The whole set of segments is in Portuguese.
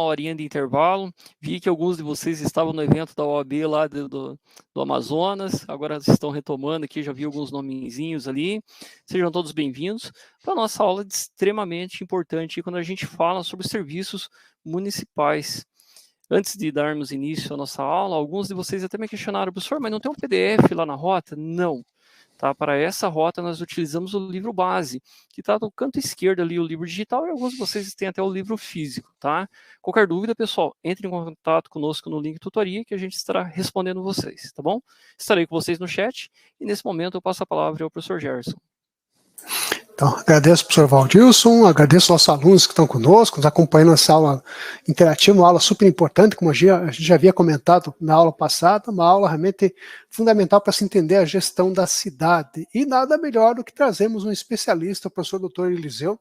uma horinha de intervalo. Vi que alguns de vocês estavam no evento da OAB lá do Amazonas, agora estão retomando aqui, já vi alguns nomezinhos ali. Sejam todos bem-vindos para a nossa aula extremamente importante quando a gente fala sobre serviços municipais. Antes de darmos início à nossa aula, alguns de vocês até me questionaram, professor, mas não tem um PDF lá na rota? Não. Tá? Para essa rota, nós utilizamos o livro base, que está no canto esquerdo ali, o livro digital, e alguns de vocês têm até o livro físico. Tá? Qualquer dúvida, pessoal, entre em contato conosco no link tutoria, que a gente estará respondendo vocês, tá bom? Estarei com vocês no chat, e nesse momento eu passo a palavra ao professor Gerson. Então, agradeço ao professor Valdilson, agradeço aos nossos alunos que estão conosco, nos acompanhando nessa aula interativa, uma aula super importante, como a gente já havia comentado na aula passada, uma aula realmente fundamental para se entender a gestão da cidade. E nada melhor do que trazermos um especialista, o professor Dr. Eliseu,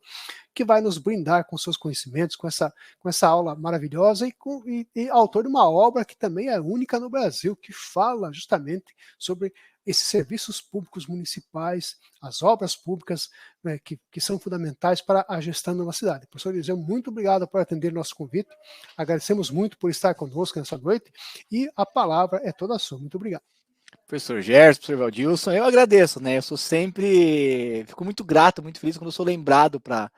que vai nos brindar com seus conhecimentos, com essa aula maravilhosa e autor de uma obra que também é única no Brasil, que fala justamente sobre esses serviços públicos municipais, as obras públicas, né, que são fundamentais para a gestão da nossa cidade. Professor Eliseu, muito obrigado por atender nosso convite, agradecemos muito por estar conosco nessa noite e a palavra é toda sua. Muito obrigado. Professor Gerson, professor Valdilson, eu agradeço, né? Eu fico muito grato, muito feliz quando eu sou lembrado para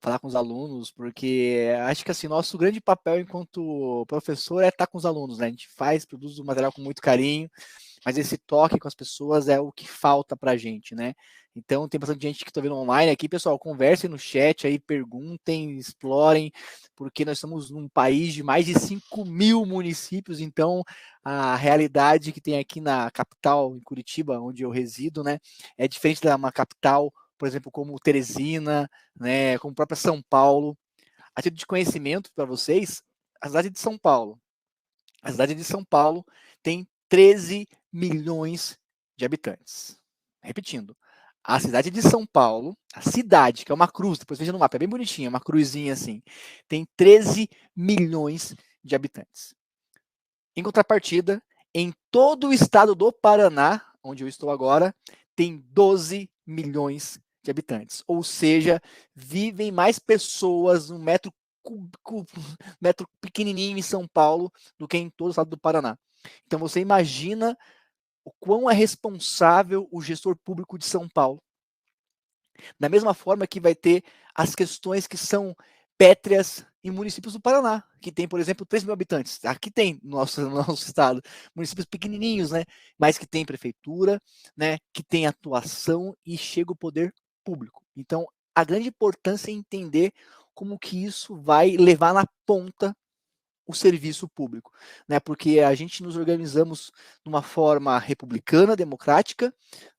falar com os alunos, porque acho que assim, nosso grande papel enquanto professor é estar com os alunos, né? A gente produz o material com muito carinho, mas esse toque com as pessoas é o que falta pra gente, né? Então, tem bastante gente que está vendo online aqui, pessoal, conversem no chat aí, perguntem, explorem, porque nós estamos num país de mais de 5.000 municípios, então a realidade que tem aqui na capital, em Curitiba, onde eu resido, né, é diferente da uma capital, por exemplo, como Teresina, né, como a própria São Paulo. A título de conhecimento para vocês, a cidade de São Paulo tem 13 milhões de habitantes. Repetindo, a cidade de São Paulo, a cidade, que é uma cruz, depois veja no mapa, é bem bonitinha, uma cruzinha assim, tem 13 milhões de habitantes. Em contrapartida, em todo o estado do Paraná, onde eu estou agora, tem 12 milhões de habitantes. Ou seja, vivem mais pessoas no metro pequenininho em São Paulo do que em todo o estado do Paraná. Então você imagina o quão é responsável o gestor público de São Paulo. Da mesma forma que vai ter as questões que são pétreas em municípios do Paraná, que tem, por exemplo, 3 mil habitantes. Aqui tem no nosso estado, municípios pequenininhos, né? Mas que tem prefeitura, né? Que tem atuação e chega o poder público. Então, a grande importância é entender como que isso vai levar na ponta o serviço público, né? Porque a gente nos organizamos de uma forma republicana, democrática,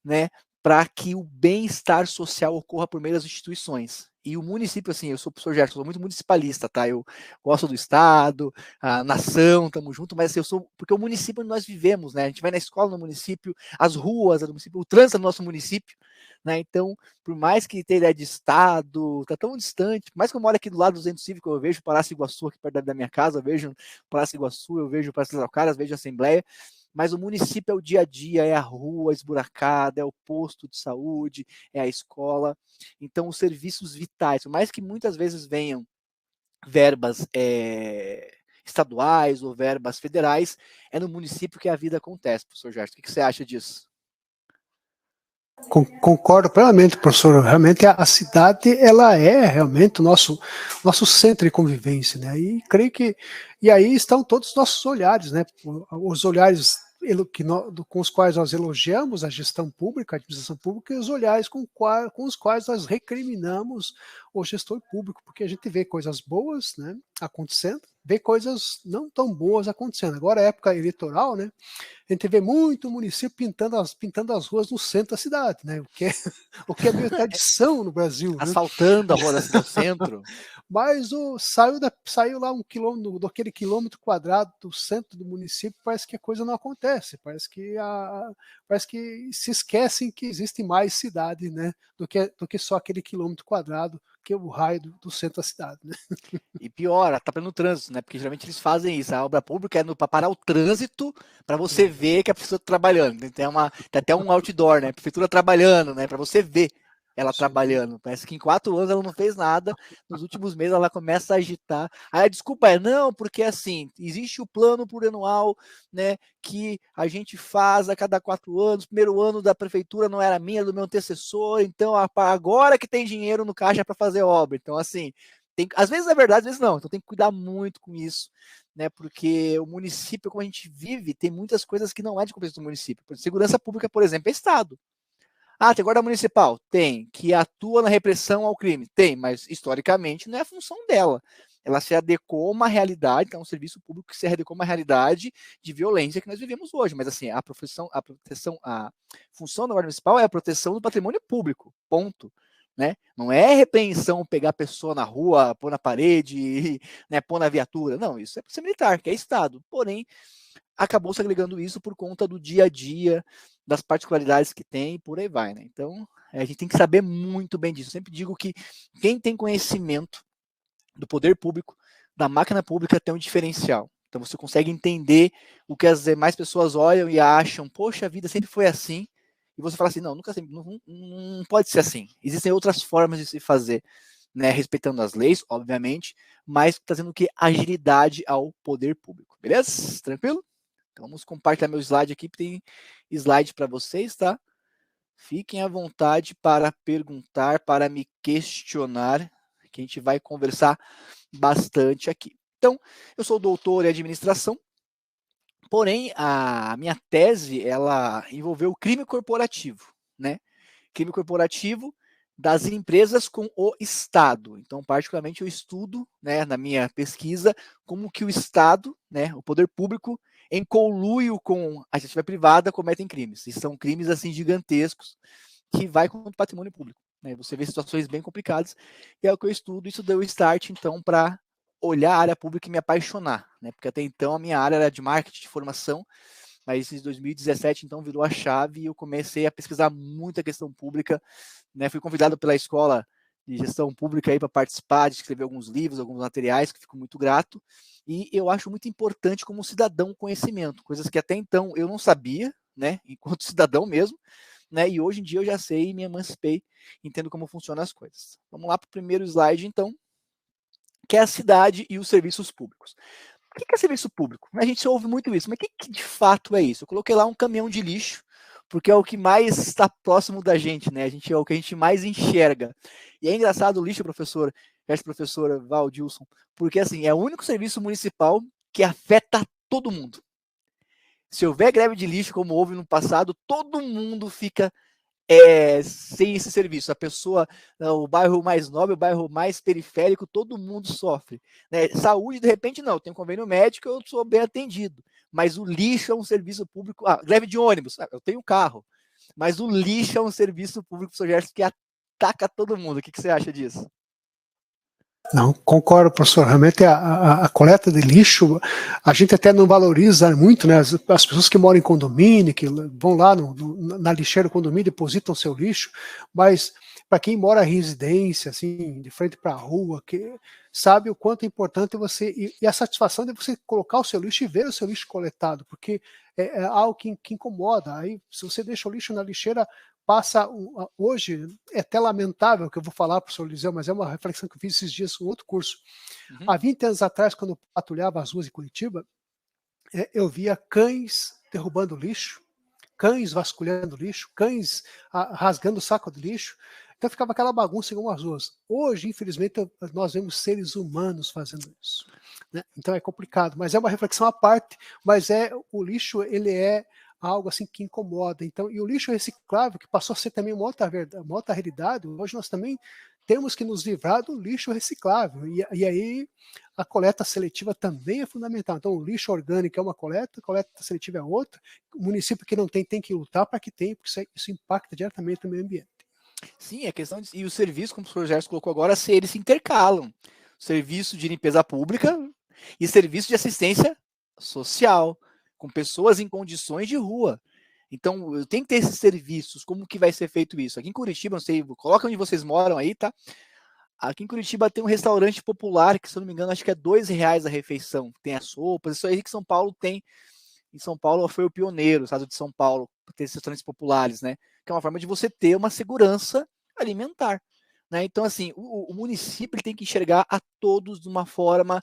né? Para que o bem-estar social ocorra por meio das instituições. E o município, assim, eu sou o professor Gerson, sou muito municipalista, tá? Eu gosto do Estado, a nação, estamos juntos, mas assim, eu sou, porque o município onde nós vivemos, né? A gente vai na escola no município, as ruas do município, o trânsito do nosso município, né? Então, por mais que tenha ideia de Estado, tá tão distante, por mais que eu moro aqui do lado do Centro Cívico, eu vejo o Palácio Iguaçu aqui perto da minha casa, eu vejo o Palácio Iguaçu, eu vejo o Palácio das Alcaras, vejo a Assembleia, mas o município é o dia a dia, é a rua esburacada, é o posto de saúde, é a escola. Então, os serviços vitais, por mais que muitas vezes venham verbas estaduais ou verbas federais, é no município que a vida acontece, professor Gerson. O que você acha disso? Concordo plenamente, professor. Realmente a cidade ela é realmente o nosso centro de convivência, né? E creio que aí estão todos os nossos olhares, né? Os olhares com os quais nós elogiamos a gestão pública, a administração pública, e os olhares com os quais nós recriminamos o gestor público, porque a gente vê coisas boas, né, acontecendo, vê coisas não tão boas acontecendo. Agora é época eleitoral, né? A gente vê muito município pintando as ruas no centro da cidade, né? O que é meio tradição no Brasil. Asfaltando a rua do centro. Mas saiu lá 1 quilômetro, daquele quilômetro quadrado do centro do município, parece que a coisa não acontece, parece que se esquecem que existe mais cidade, né, do que só aquele quilômetro quadrado, que é o raio do centro da cidade, né? E pior, atrapalhando o trânsito, né? Porque geralmente eles fazem isso. A obra pública é para parar o trânsito, para você ver que a pessoa está trabalhando. Tem até um outdoor, né? Prefeitura trabalhando, né? Para você ver. ela Sim. trabalhando. Parece que em 4 anos ela não fez nada, nos últimos meses ela começa a agitar. Aí a desculpa é, não, porque assim, existe o plano plurianual, né, que a gente faz a cada 4 anos, primeiro ano da prefeitura não era minha, era do meu antecessor, então agora que tem dinheiro no caixa para fazer obra. Então, assim, às vezes é verdade, às vezes não, então tem que cuidar muito com isso, né, porque o município, como a gente vive, tem muitas coisas que não é de competência do município. Segurança pública, por exemplo, é Estado. Ah, tem guarda municipal? Tem. Que atua na repressão ao crime? Tem, mas historicamente não é a função dela. Ela se adequou a uma realidade, que é um serviço público que se adequou a uma realidade de violência que nós vivemos hoje. Mas assim, a função da guarda municipal é a proteção do patrimônio público. Ponto. Né? Não é repreensão, pegar a pessoa na rua, pôr na parede, né, pôr na viatura. Não, isso é polícia militar, que é Estado. Porém, acabou se agregando isso por conta do dia a dia, das particularidades que tem, por aí vai, né? Então, a gente tem que saber muito bem disso. Eu sempre digo que quem tem conhecimento do poder público, da máquina pública, tem um diferencial. Então, você consegue entender o que as demais pessoas olham e acham, poxa, a vida sempre foi assim, e você fala assim, não, nunca sempre, não pode ser assim. Existem outras formas de se fazer, né, respeitando as leis, obviamente, mas trazendo o que? Agilidade ao poder público. Beleza? Tranquilo? Então vamos compartilhar meu slide aqui, tem slide para vocês, tá? Fiquem à vontade para perguntar, para me questionar, que a gente vai conversar bastante aqui. Então, eu sou doutor em administração, porém a minha tese, ela envolveu o crime corporativo, né? Crime corporativo das empresas com o Estado. Então, particularmente, eu estudo, né, na minha pesquisa, como que o Estado, né, o poder público, em conluio com a iniciativa privada, cometem crimes. E são crimes, assim, gigantescos, que vai contra o patrimônio público. Né? Você vê situações bem complicadas, e é o que eu estudo. Isso deu start, então, para olhar a área pública e me apaixonar. Né? Porque até então a minha área era de marketing, de formação, mas em 2017, então, virou a chave e eu comecei a pesquisar muita questão pública, né? Fui convidado pela escola de gestão pública aí para participar, de escrever alguns livros, alguns materiais, que fico muito grato, e eu acho muito importante como cidadão conhecimento, coisas que até então eu não sabia, né, enquanto cidadão mesmo, né, e hoje em dia eu já sei e me emancipei, entendo como funcionam as coisas. Vamos lá para o primeiro slide, então, que é a cidade e os serviços públicos. O que é serviço público? A gente ouve muito isso, mas o que de fato é isso? Eu coloquei lá um caminhão de lixo, porque é o que mais está próximo da gente, né? É o que a gente mais enxerga. E é engraçado o lixo, professor, professora Valdilson, porque assim, é o único serviço municipal que afeta todo mundo. Se houver greve de lixo, como houve no passado, todo mundo fica sem esse serviço. A pessoa, o bairro mais nobre, o bairro mais periférico, todo mundo sofre. Né? Saúde, de repente, não. Tem um convênio médico, eu sou bem atendido. Mas o lixo é um serviço público. Greve de ônibus, eu tenho carro. Mas o lixo é um serviço público, professor Gerson, que ataca todo mundo. O que você acha disso? Não, concordo, professor. Realmente a coleta de lixo, a gente até não valoriza muito, né? As pessoas que moram em condomínio, que vão lá na lixeira do condomínio, depositam seu lixo, mas para quem mora em residência, assim, de frente para a rua, que sabe o quanto é importante você, e a satisfação de você colocar o seu lixo e ver o seu lixo coletado, porque é algo que incomoda. Aí, se você deixa o lixo na lixeira, passa hoje, é até lamentável que eu vou falar para o senhor Liseu, mas é uma reflexão que eu fiz esses dias em outro curso. Há 20 anos atrás, quando eu patrulhava as ruas em Curitiba, eu via cães derrubando lixo, cães vasculhando lixo, cães rasgando o saco de lixo. Então ficava aquela bagunça em algumas ruas. Hoje, infelizmente, nós vemos seres humanos fazendo isso. Né? Então é complicado, mas é uma reflexão à parte, mas o lixo, ele é algo assim que incomoda. Então, e o lixo reciclável, que passou a ser também uma outra realidade, hoje nós também temos que nos livrar do lixo reciclável. E aí a coleta seletiva também é fundamental. Então, o lixo orgânico é uma coleta, a coleta seletiva é outra. O município que não tem que lutar para que tenha, porque isso impacta diretamente no meio ambiente. Sim, a questão e os serviços, como o professor Gerson colocou agora, eles se intercalam. Serviço de limpeza pública e serviço de assistência social, com pessoas em condições de rua. Então, eu tenho que ter esses serviços. Como que vai ser feito isso? Aqui em Curitiba, não sei, coloca onde vocês moram aí, tá? Aqui em Curitiba tem um restaurante popular, que se eu não me engano, acho que é R$2 a refeição. Tem as sopas, isso aí que São Paulo tem. Em São Paulo foi o pioneiro, o estado de São Paulo, ter esses restaurantes populares, né? Que é uma forma de você ter uma segurança alimentar. Né? Então, assim, o município ele tem que enxergar a todos de uma forma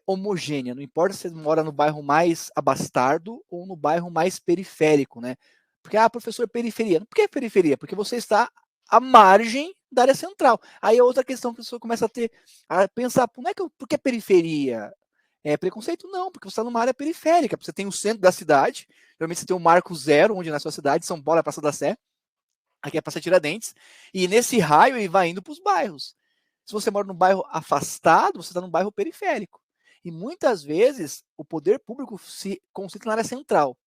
homogênea. Não importa se você mora no bairro mais abastado ou no bairro mais periférico, né? Porque, professor, periferia. Por que periferia? Porque você está à margem da área central. Aí é outra questão que a pessoa começa a pensar, por que periferia? É preconceito? Não, porque você está numa área periférica. Você tem o centro da cidade, geralmente você tem o Marco Zero, onde na sua cidade, São Paulo é a Praça da Sé, aqui é a Praça Tiradentes, e nesse raio ele vai indo para os bairros. Se você mora num bairro afastado, você está num bairro periférico. E muitas vezes o poder público se concentra na área central.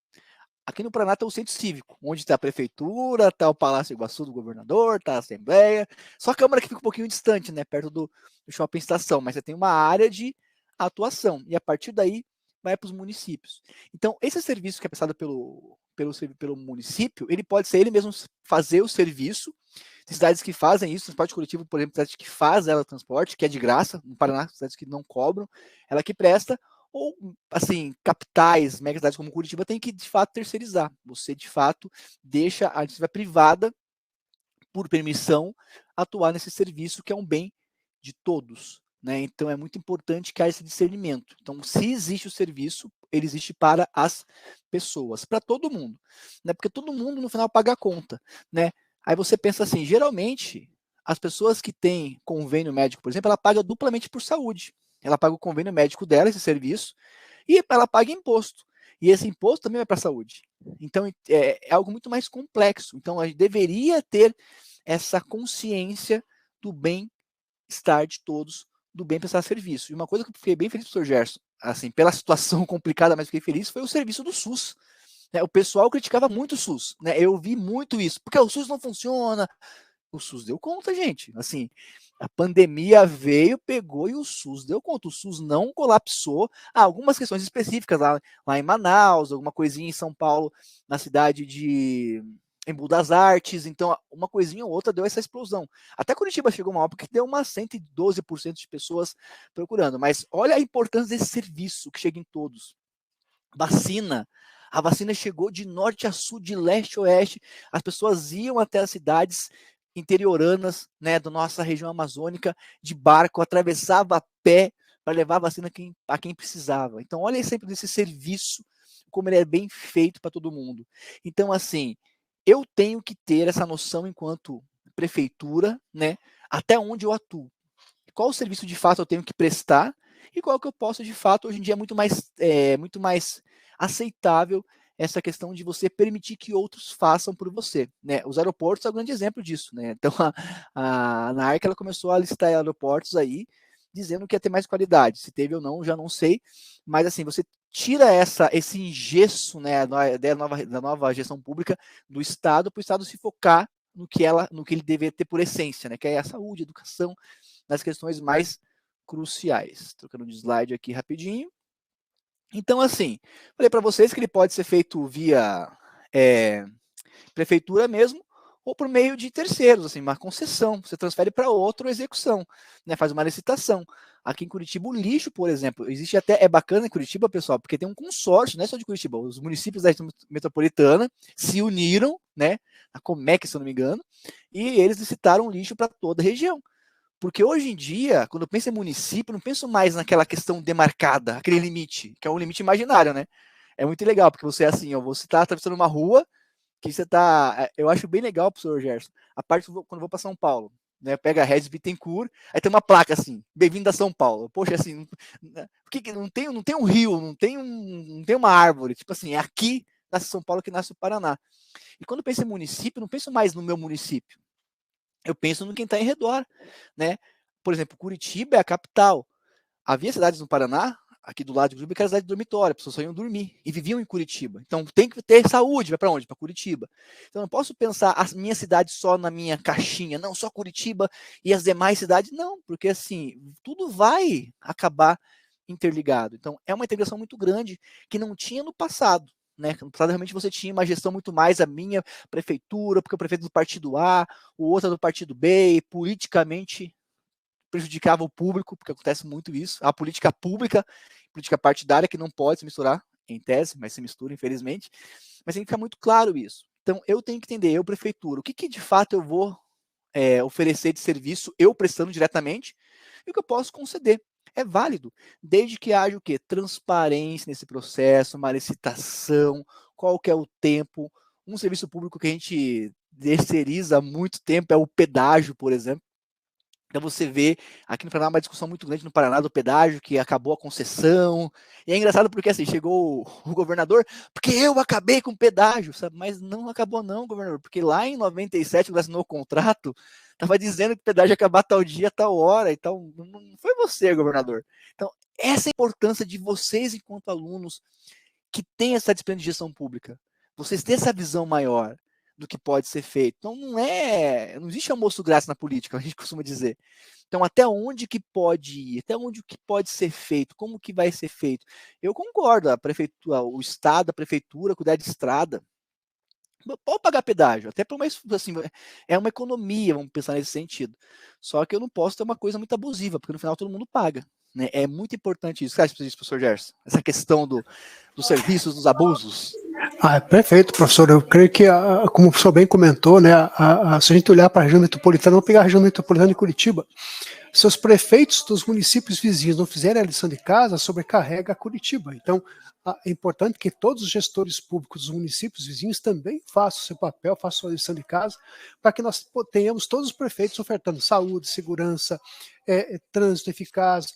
Aqui no Paraná está o centro cívico, onde está a prefeitura, está o Palácio Iguaçu do governador, está a Assembleia. Só a Câmara que fica um pouquinho distante, né, perto do Shopping Estação, mas você tem uma área de atuação. E a partir daí vai para os municípios. Então, esse serviço que é prestado pelo município, ele pode ser ele mesmo fazer o serviço. Tem cidades que fazem isso, transporte coletivo, por exemplo, cidade que faz transporte, que é de graça, no Paraná, cidades que não cobram, ela que presta, ou, assim, capitais, mega cidades como Curitiba, tem que, de fato, terceirizar. Você, de fato, deixa a iniciativa privada, por permissão, atuar nesse serviço que é um bem de todos. Né? Então, é muito importante que haja esse discernimento. Então, se existe o serviço, ele existe para as pessoas, para todo mundo. Né? Porque todo mundo, no final, paga a conta. Né? Aí você pensa assim, geralmente, as pessoas que têm convênio médico, por exemplo, ela paga duplamente por saúde. Ela paga o convênio médico dela, esse serviço, e ela paga imposto. E esse imposto também vai para a saúde. Então, é algo muito mais complexo. Então, a gente deveria ter essa consciência do bem-estar de todos, do bem prestar serviço. E uma coisa que eu fiquei bem feliz, professor Gerson, assim, pela situação complicada, mas fiquei feliz, foi o serviço do SUS. Né? O pessoal criticava muito o SUS. Né? Eu vi muito isso, porque o SUS não funciona. O SUS deu conta, gente. Assim, a pandemia veio, pegou e o SUS deu conta. O SUS não colapsou. Algumas questões específicas lá em Manaus, alguma coisinha em São Paulo, na cidade de Embu das Artes. Então, uma coisinha ou outra deu essa explosão. Até Curitiba chegou uma época que deu umas 112% de pessoas procurando. Mas olha a importância desse serviço que chega em todos. Vacina. A vacina chegou de norte a sul, de leste a oeste. As pessoas iam até as cidades interioranas, né, da nossa região amazônica, de barco, atravessava a pé para levar a vacina a quem precisava. Então, olha sempre desse serviço, como ele é bem feito para todo mundo. Então, assim, eu tenho que ter essa noção enquanto prefeitura, né, até onde eu atuo. Qual o serviço de fato eu tenho que prestar e qual que eu posso de fato, hoje em dia é muito mais aceitável essa questão de você permitir que outros façam por você. Né? Os aeroportos é um grande exemplo disso. Né? Então, a ANARC ela começou a listar aeroportos aí, dizendo que ia ter mais qualidade. Se teve ou não, já não sei. Mas, assim, você tira esse engesso, né, da nova gestão pública do Estado, para o Estado se focar no que ele deveria ter por essência, né, que é a saúde, a educação, nas questões mais cruciais. Trocando de slide aqui rapidinho. Então, assim, falei para vocês que ele pode ser feito via prefeitura mesmo, ou por meio de terceiros, assim, uma concessão. Você transfere para outra execução, né? Faz uma licitação. Aqui em Curitiba, o lixo, por exemplo, existe até, é bacana em Curitiba, pessoal, porque tem um consórcio, não é só de Curitiba, os municípios da região metropolitana se uniram, né? A Comec, se eu não me engano, e eles licitaram lixo para toda a região. Porque hoje em dia, quando eu penso em município, não penso mais naquela questão demarcada, aquele limite, que é um limite imaginário, né? É muito legal, porque você é assim, ó, você está atravessando uma rua, que você tá. Eu acho bem legal, professor Gerson, a parte quando eu vou para São Paulo, né? Pega a Regis Bittencourt, aí tem uma placa assim, bem-vindo a São Paulo. Poxa, assim, porque não tem um rio, não tem uma árvore, tipo assim, é aqui nasce São Paulo que nasce o Paraná. E quando eu penso em município, não penso mais no meu município. Eu penso no quem está em redor, né? Por exemplo, Curitiba é a capital. Havia cidades no Paraná, aqui do lado de Curitiba, que era cidade de dormitório, as pessoas só iam dormir e viviam em Curitiba. Então tem que ter saúde, vai para onde? Para Curitiba. Então eu não posso pensar a minha cidade só na minha caixinha, não, só Curitiba e as demais cidades, não, porque assim, tudo vai acabar interligado. Então é uma integração muito grande que não tinha no passado. Né? No passado, realmente, você tinha uma gestão muito mais a minha prefeitura, porque o prefeito do partido A, o outro do partido B, e politicamente prejudicava o público, porque acontece muito isso. A política pública, política partidária, que não pode se misturar, em tese, mas se mistura, infelizmente. Mas tem que ficar muito claro isso. Então, eu tenho que entender, eu, prefeitura, o que de fato eu vou oferecer de serviço, eu prestando diretamente, e o que eu posso conceder. É válido, desde que haja o quê? Transparência nesse processo, uma licitação, qual que é o tempo. Um serviço público que a gente terceiriza há muito tempo é o pedágio, por exemplo. Então você vê, aqui no Paraná, uma discussão muito grande no Paraná do pedágio, que acabou a concessão. E é engraçado porque assim, chegou o governador, porque eu acabei com o pedágio, sabe? Mas não acabou não, governador, porque lá em 97, quando assinou o contrato, estava dizendo que o pedágio ia acabar tal dia, tal hora, então não foi você, governador. Então, essa é a importância de vocês, enquanto alunos, que têm essa disciplina de gestão pública. Vocês têm essa visão maior do que pode ser feito. Então não existe almoço grátis na política, a gente costuma dizer. Então até onde que pode ir, até onde que pode ser feito, como que vai ser feito. Eu concordo, a prefeitura, o estado, a prefeitura, cuidar de estrada, pode pagar pedágio, até para uma, assim, é uma economia, vamos pensar nesse sentido. Só que eu não posso ter uma coisa muito abusiva, porque no final todo mundo paga. Né? É muito importante isso. O que você acha disso, professor Gerson? Essa questão dos serviços, dos abusos. Perfeito, professor. Eu creio que, como o professor bem comentou, né, se a gente olhar para a região metropolitana, vamos pegar a região metropolitana de Curitiba, se os prefeitos dos municípios vizinhos não fizerem a lição de casa, sobrecarrega a Curitiba. Então, é importante que todos os gestores públicos dos municípios vizinhos também façam o seu papel, façam a lição de casa, para que nós tenhamos todos os prefeitos ofertando saúde, segurança, trânsito eficaz,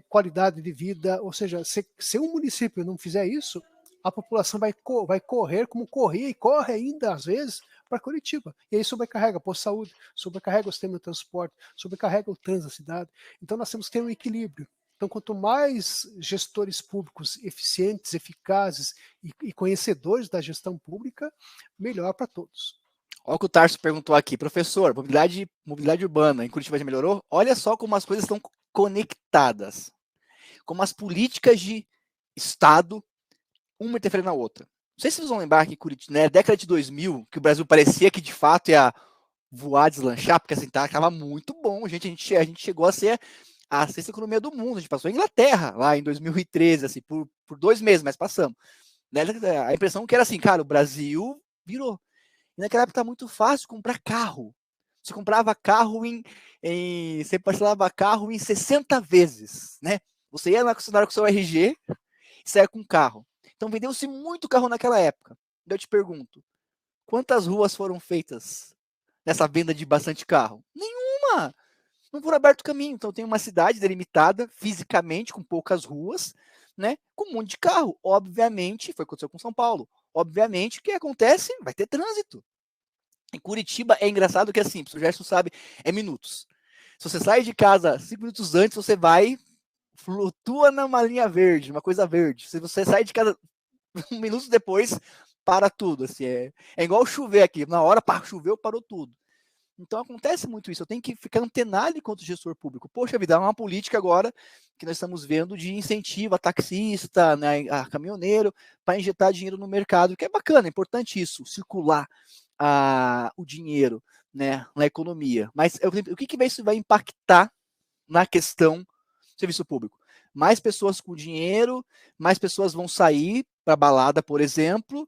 qualidade de vida. Ou seja, se um município não fizer isso, a população vai correr como corria e corre ainda, às vezes, para Curitiba. E aí sobrecarrega a saúde, sobrecarrega o sistema de transporte, sobrecarrega o trânsito da cidade. Então nós temos que ter um equilíbrio. Então, quanto mais gestores públicos eficientes, eficazes e conhecedores da gestão pública, melhor para todos. Olha o que o Tarso perguntou aqui. Professor, mobilidade urbana em Curitiba já melhorou? Olha só como as coisas estão conectadas. Como as políticas de Estado uma interfere na outra. Não sei se vocês vão lembrar que Curitiba, né, década de 2000, que o Brasil parecia que de fato ia voar, deslanchar, porque assim, estava muito bom. A gente chegou a ser a sexta economia do mundo. A gente passou a Inglaterra lá em 2013, assim, por 2 meses, mas passamos. Né? A impressão que era assim, cara, o Brasil virou. E naquela época tá muito fácil comprar carro. Você comprava carro você parcelava carro em 60 vezes, né? Você ia na concessionária com seu RG e saia com carro. Então vendeu-se muito carro naquela época. Eu te pergunto, quantas ruas foram feitas nessa venda de bastante carro? Nenhuma! Não foram aberto caminho. Então tem uma cidade delimitada fisicamente, com poucas ruas, né? Com um monte de carro. Obviamente, foi o que aconteceu com São Paulo. Obviamente, o que acontece? Vai ter trânsito. Em Curitiba é engraçado que assim, o Gerson sabe, é minutos. Se você sai de casa 5 minutos antes, você flutua numa linha verde, uma coisa verde. Se você sai de casa 1 minuto depois, para tudo. Assim, é igual chover aqui. Na hora, choveu, parou tudo. Então acontece muito isso. Eu tenho que ficar antenado enquanto gestor público. Poxa vida, é uma política agora que nós estamos vendo de incentivo a taxista, né, a caminhoneiro, para injetar dinheiro no mercado, que é bacana, é importante isso, circular o dinheiro, né, na economia. Mas o que isso vai impactar na questão do serviço público? Mais pessoas com dinheiro, mais pessoas vão sair para balada, por exemplo,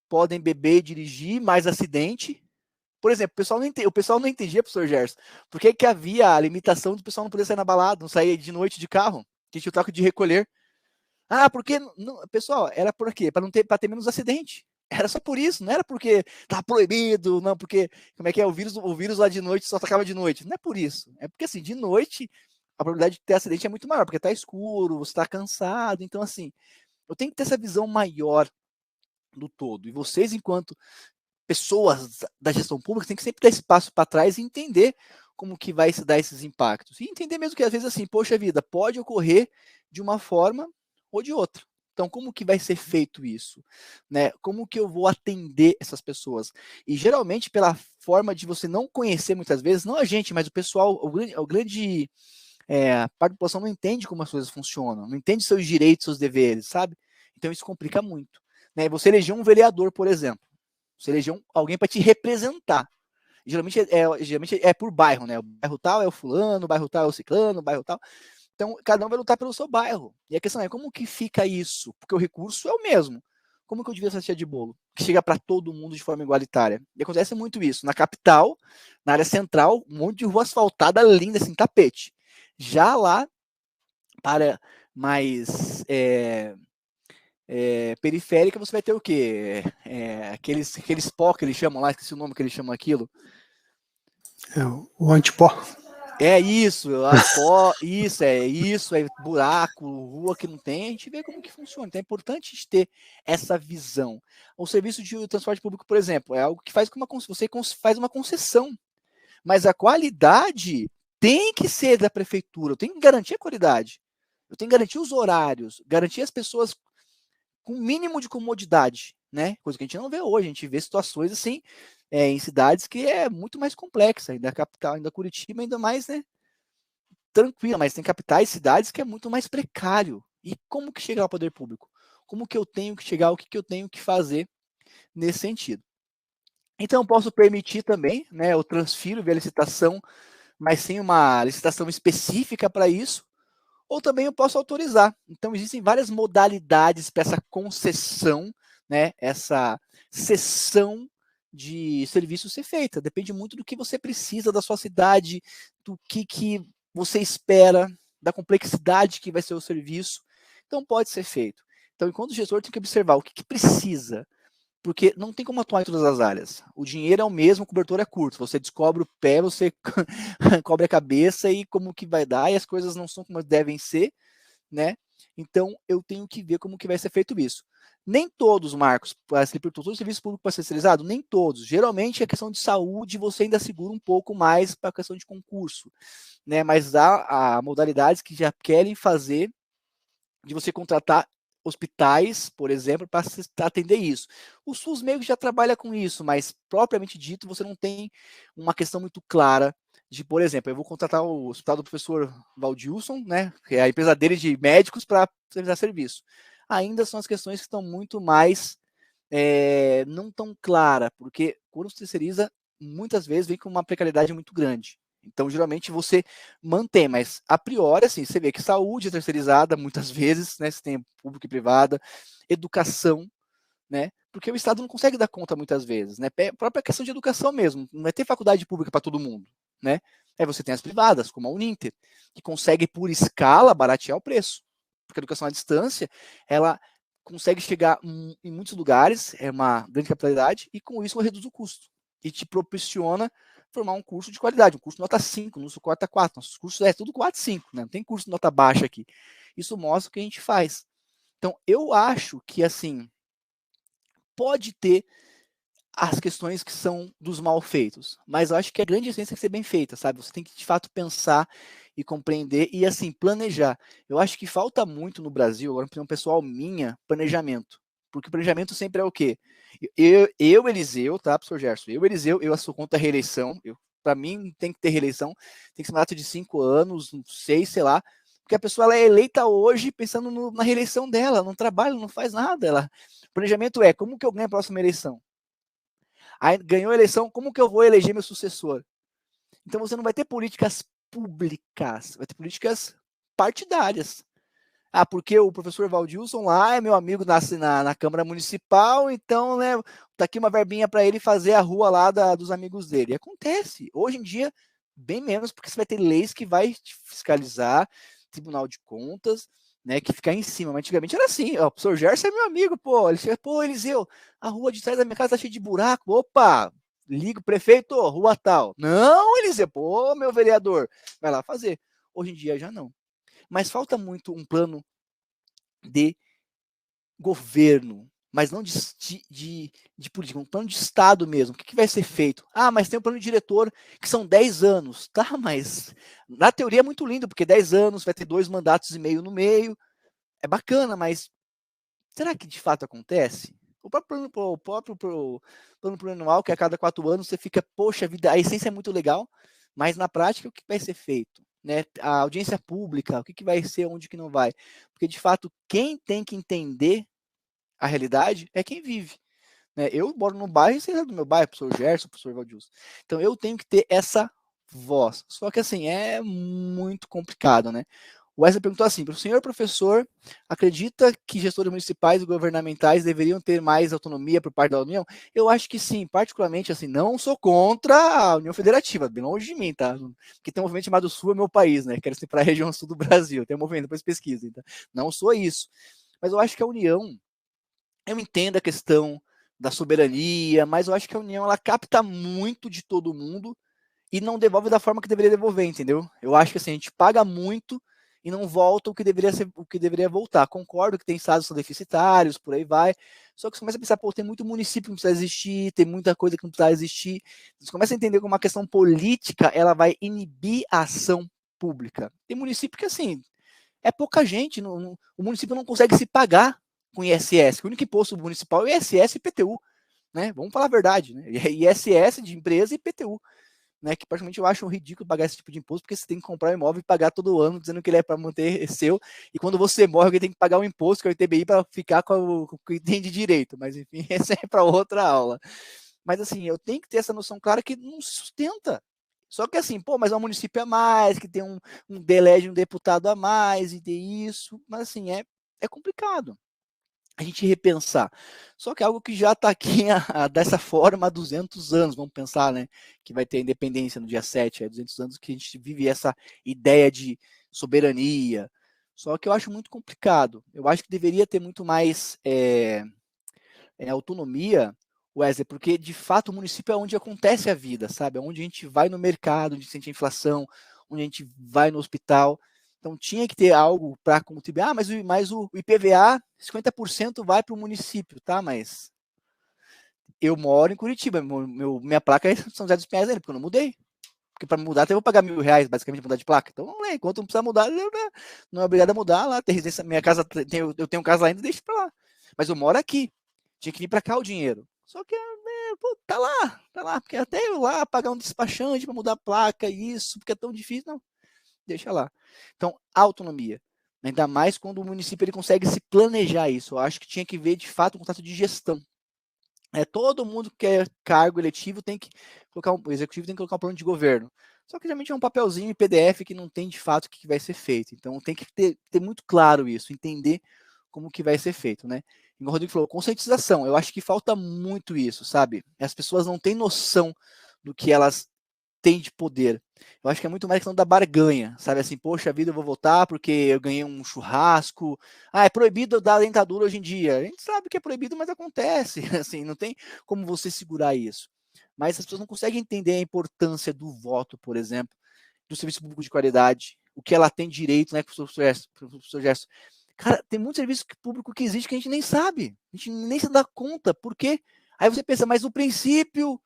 podem beber e dirigir, mais acidente. Por exemplo, o pessoal não entendia, professor Gerson, por que havia a limitação do pessoal não poder sair na balada, não sair de noite de carro, que tinha o toque de recolher. Porque pessoal, era por quê? Para ter menos acidente. Era só por isso, não era porque tá proibido, não, porque como é que é o vírus lá de noite só atacava de noite. Não é por isso. É porque assim, de noite a probabilidade de ter acidente é muito maior, porque tá escuro, você tá cansado, então assim, eu tenho que ter essa visão maior do todo. E vocês, enquanto pessoas da gestão pública, tem que sempre dar esse passo para trás e entender como que vai se dar esses impactos. E entender mesmo que às vezes assim, poxa vida, pode ocorrer de uma forma ou de outra. Então, como que vai ser feito isso? Né? Como que eu vou atender essas pessoas? E geralmente, pela forma de você não conhecer muitas vezes, não a gente, mas o pessoal, o grande a parte da população não entende como as coisas funcionam, não entende seus direitos, seus deveres, sabe? Então isso complica muito. Né? Você eleger um vereador, por exemplo. Você eleger alguém para te representar. Geralmente é por bairro, né? O bairro tal é o fulano, o bairro tal é o ciclano, o bairro tal. Então, cada um vai lutar pelo seu bairro. E a questão é, como que fica isso? Porque o recurso é o mesmo. como que eu divido essa fatia de bolo? Que chega para todo mundo de forma igualitária. E acontece muito isso. Na capital, na área central, um monte de rua asfaltada linda, assim, tapete. Já lá, para mais periférica, você vai ter o quê? Aqueles pó que eles chamam lá, esqueci o nome que eles chamam aquilo. O antipó. É isso, pó, isso, buraco, rua que não tem, a gente vê como que funciona. Então é importante a gente ter essa visão. O serviço de transporte público, por exemplo, é algo que faz você faz uma concessão, mas a qualidade tem que ser da prefeitura, eu tenho que garantir a qualidade, eu tenho que garantir os horários, garantir as pessoas com o mínimo de comodidade, né? Coisa que a gente não vê hoje, a gente vê situações assim, em cidades que é muito mais complexa, ainda a capital, ainda Curitiba, ainda mais, né? Tranquila, mas tem capitais, cidades que é muito mais precário. E como que chega ao poder público? Como que eu tenho que chegar, o que eu tenho que fazer nesse sentido? Então, eu posso permitir também, né? Eu transfiro via licitação, mas sem uma licitação específica para isso, ou também eu posso autorizar. Então, existem várias modalidades para essa concessão, né? Essa cessão de serviço ser feita. Depende muito do que você precisa da sua cidade, do que você espera, da complexidade que vai ser o serviço. Então, pode ser feito. Então, enquanto gestor, tem que observar o que precisa, porque não tem como atuar em todas as áreas. O dinheiro é o mesmo, o cobertor é curto. Você descobre o pé, você cobre a cabeça e como que vai dar, e as coisas não são como devem ser, né? Então, eu tenho que ver como que vai ser feito isso. Nem todos, Marcos, todo o serviço público para ser terceirizado, nem todos. Geralmente, a questão de saúde, você ainda segura um pouco mais para a questão de concurso, né? Mas há modalidades que já querem fazer de você contratar hospitais, por exemplo, para atender isso. O SUS meio que já trabalha com isso, mas propriamente dito, você não tem uma questão muito clara de, por exemplo, eu vou contratar o hospital do professor Valdilson, né, que é a empresa dele de médicos, para realizar serviço. Ainda são as questões que estão muito mais não tão clara, porque quando se terceiriza, muitas vezes vem com uma precariedade muito grande. Então, geralmente, você mantém, mas a priori, assim, você vê que saúde é terceirizada muitas vezes, né? Você tem público e privada, educação, né? Porque o Estado não consegue dar conta muitas vezes, né? A própria questão de educação mesmo, não vai ter faculdade pública para todo mundo, né? Aí você tem as privadas, como a Uninter, que consegue, por escala, baratear o preço. Porque a educação à distância, ela consegue chegar em muitos lugares, é uma grande capitalidade, e com isso ela reduz o custo. E te proporciona formar um curso de qualidade, um curso nota 5, nosso nota 4, nossos cursos é tudo 4, 5, né? Não tem curso nota baixa aqui. Isso mostra o que a gente faz. Então, eu acho que, assim, pode ter as questões que são dos mal feitos, mas eu acho que a grande essência tem que ser bem feita, sabe? Você tem que, de fato, pensar e compreender e, assim, planejar. Eu acho que falta muito no Brasil, agora, para um pessoal planejamento. Porque o planejamento sempre é o quê? Eliseu, tá, professor Gerson? Eliseu, eu sou contra a reeleição. Para mim, tem que ter reeleição. Tem que ser um mandato de 5 anos, 6, sei lá. Porque a pessoa ela é eleita hoje pensando na reeleição dela, não trabalha, não faz nada. O planejamento é, como que eu ganho a próxima eleição? Aí ganhou a eleição, como que eu vou eleger meu sucessor? Então você não vai ter políticas públicas, vai ter políticas partidárias. Ah, porque o professor Valdilson lá é meu amigo na Câmara Municipal, então, né, tá aqui uma verbinha para ele fazer a rua lá dos amigos dele. E acontece. Hoje em dia, bem menos, porque você vai ter leis que vai te fiscalizar, Tribunal de Contas, né, que ficar em cima. Mas antigamente era assim, ó, o professor Gerson é meu amigo, pô, ele chega, pô, Eliseu, a rua de trás da minha casa tá cheia de buraco, opa, ligo, prefeito, rua tal. Não, Eliseu, pô, meu vereador, vai lá fazer. Hoje em dia já não. Mas falta muito um plano de governo, mas não de política, um plano de Estado mesmo. O que vai ser feito? Ah, mas tem um plano de diretor que são 10 anos. Tá, mas na teoria é muito lindo, porque 10 anos vai ter 2 mandatos e meio no meio. É bacana, mas será que de fato acontece? O próprio plano plurianual, que a cada 4 anos você fica, poxa vida, a essência é muito legal, mas na prática o que vai ser feito? Né? A audiência pública, o que vai ser, onde que não vai? Porque de fato, quem tem que entender a realidade é quem vive. Né? Eu moro no bairro e sei lá do meu bairro, professor Gerson, professor Valdilson. Então eu tenho que ter essa voz. Só que assim, é muito complicado, né? O Wesley perguntou assim: o senhor professor acredita que gestores municipais e governamentais deveriam ter mais autonomia por parte da União? Eu acho que sim, particularmente assim, não sou contra a União Federativa, bem longe de mim, tá? Porque tem um movimento chamado Sul é meu país, né? Quero separar a região sul do Brasil, tem um movimento, depois pesquisa, então. Não sou isso. Mas eu acho que a União, eu entendo a questão da soberania, mas eu acho que a União ela capta muito de todo mundo e não devolve da forma que deveria devolver, entendeu? Eu acho que assim, a gente paga muito e não volta o que deveria ser, o que deveria voltar. Concordo que tem estados que são deficitários, por aí vai. Só que você começa a pensar, pô, tem muito município que não precisa existir, tem muita coisa que não precisa existir. Você começa a entender como uma questão política, ela vai inibir a ação pública. Tem município que assim, é pouca gente, o município não consegue se pagar com ISS. O único imposto municipal é ISS e IPTU, né? Vamos falar a verdade, né? ISS de empresa e IPTU. Né, que praticamente eu acho ridículo pagar esse tipo de imposto, porque você tem que comprar um imóvel e pagar todo ano, dizendo que ele é para manter seu, e quando você morre, alguém tem que pagar o imposto, que é o ITBI, para ficar com o que tem de direito, mas enfim, essa é para outra aula. Mas assim, eu tenho que ter essa noção clara que não sustenta. Só que assim, pô, mas é um município a mais, que tem elege um deputado a mais, e tem isso, mas assim, é complicado a gente repensar. Só que é algo que já está aqui dessa forma há 200 anos, vamos pensar, né? Que vai ter a independência no dia 7, 200 anos que a gente vive essa ideia de soberania. Só que eu acho muito complicado. Eu acho que deveria ter muito mais autonomia, Wesley, porque de fato o município é onde acontece a vida, sabe? É onde a gente vai no mercado, onde sente a inflação, onde a gente vai no hospital. Então tinha que ter algo para contribuir. Ah, mas o IPVA, 50% vai para o município, tá? Mas eu moro em Curitiba, minha placa é São José dos Pinhais ainda, porque eu não mudei. Porque para mudar, até vou pagar R$ 1.000, basicamente, mudar de placa. Então, enquanto não precisa mudar, não é obrigado a mudar lá. Tem residência, minha casa, eu tenho casa lá ainda, deixa para lá. Mas eu moro aqui. Tinha que vir para cá o dinheiro. Só que, pô, tá lá. Porque até eu lá pagar um despachante para mudar a placa, isso, porque é tão difícil, não. Deixa lá. Então, autonomia. Ainda mais quando o município ele consegue se planejar isso. Eu acho que tinha que ver, de fato, um contrato de gestão. Todo mundo que é cargo eletivo tem que colocar o executivo tem que colocar um plano de governo. Só que geralmente é um papelzinho em PDF que não tem de fato o que vai ser feito. Então tem que ter muito claro isso, entender como que vai ser feito, né? Igual o Rodrigo falou, conscientização. Eu acho que falta muito isso, sabe? As pessoas não têm noção do que elas têm de poder. Eu acho que é muito mais questão da barganha, sabe? Assim, poxa vida, eu vou votar porque eu ganhei um churrasco. Ah, é proibido dar dentadura hoje em dia. A gente sabe que é proibido, mas acontece. Assim, não tem como você segurar isso. Mas as pessoas não conseguem entender a importância do voto, por exemplo, do serviço público de qualidade, o que ela tem direito, né, professor Gerson? Cara, tem muito serviço público que existe que a gente nem sabe. A gente nem se dá conta. Por quê? Aí você pensa, mas o princípio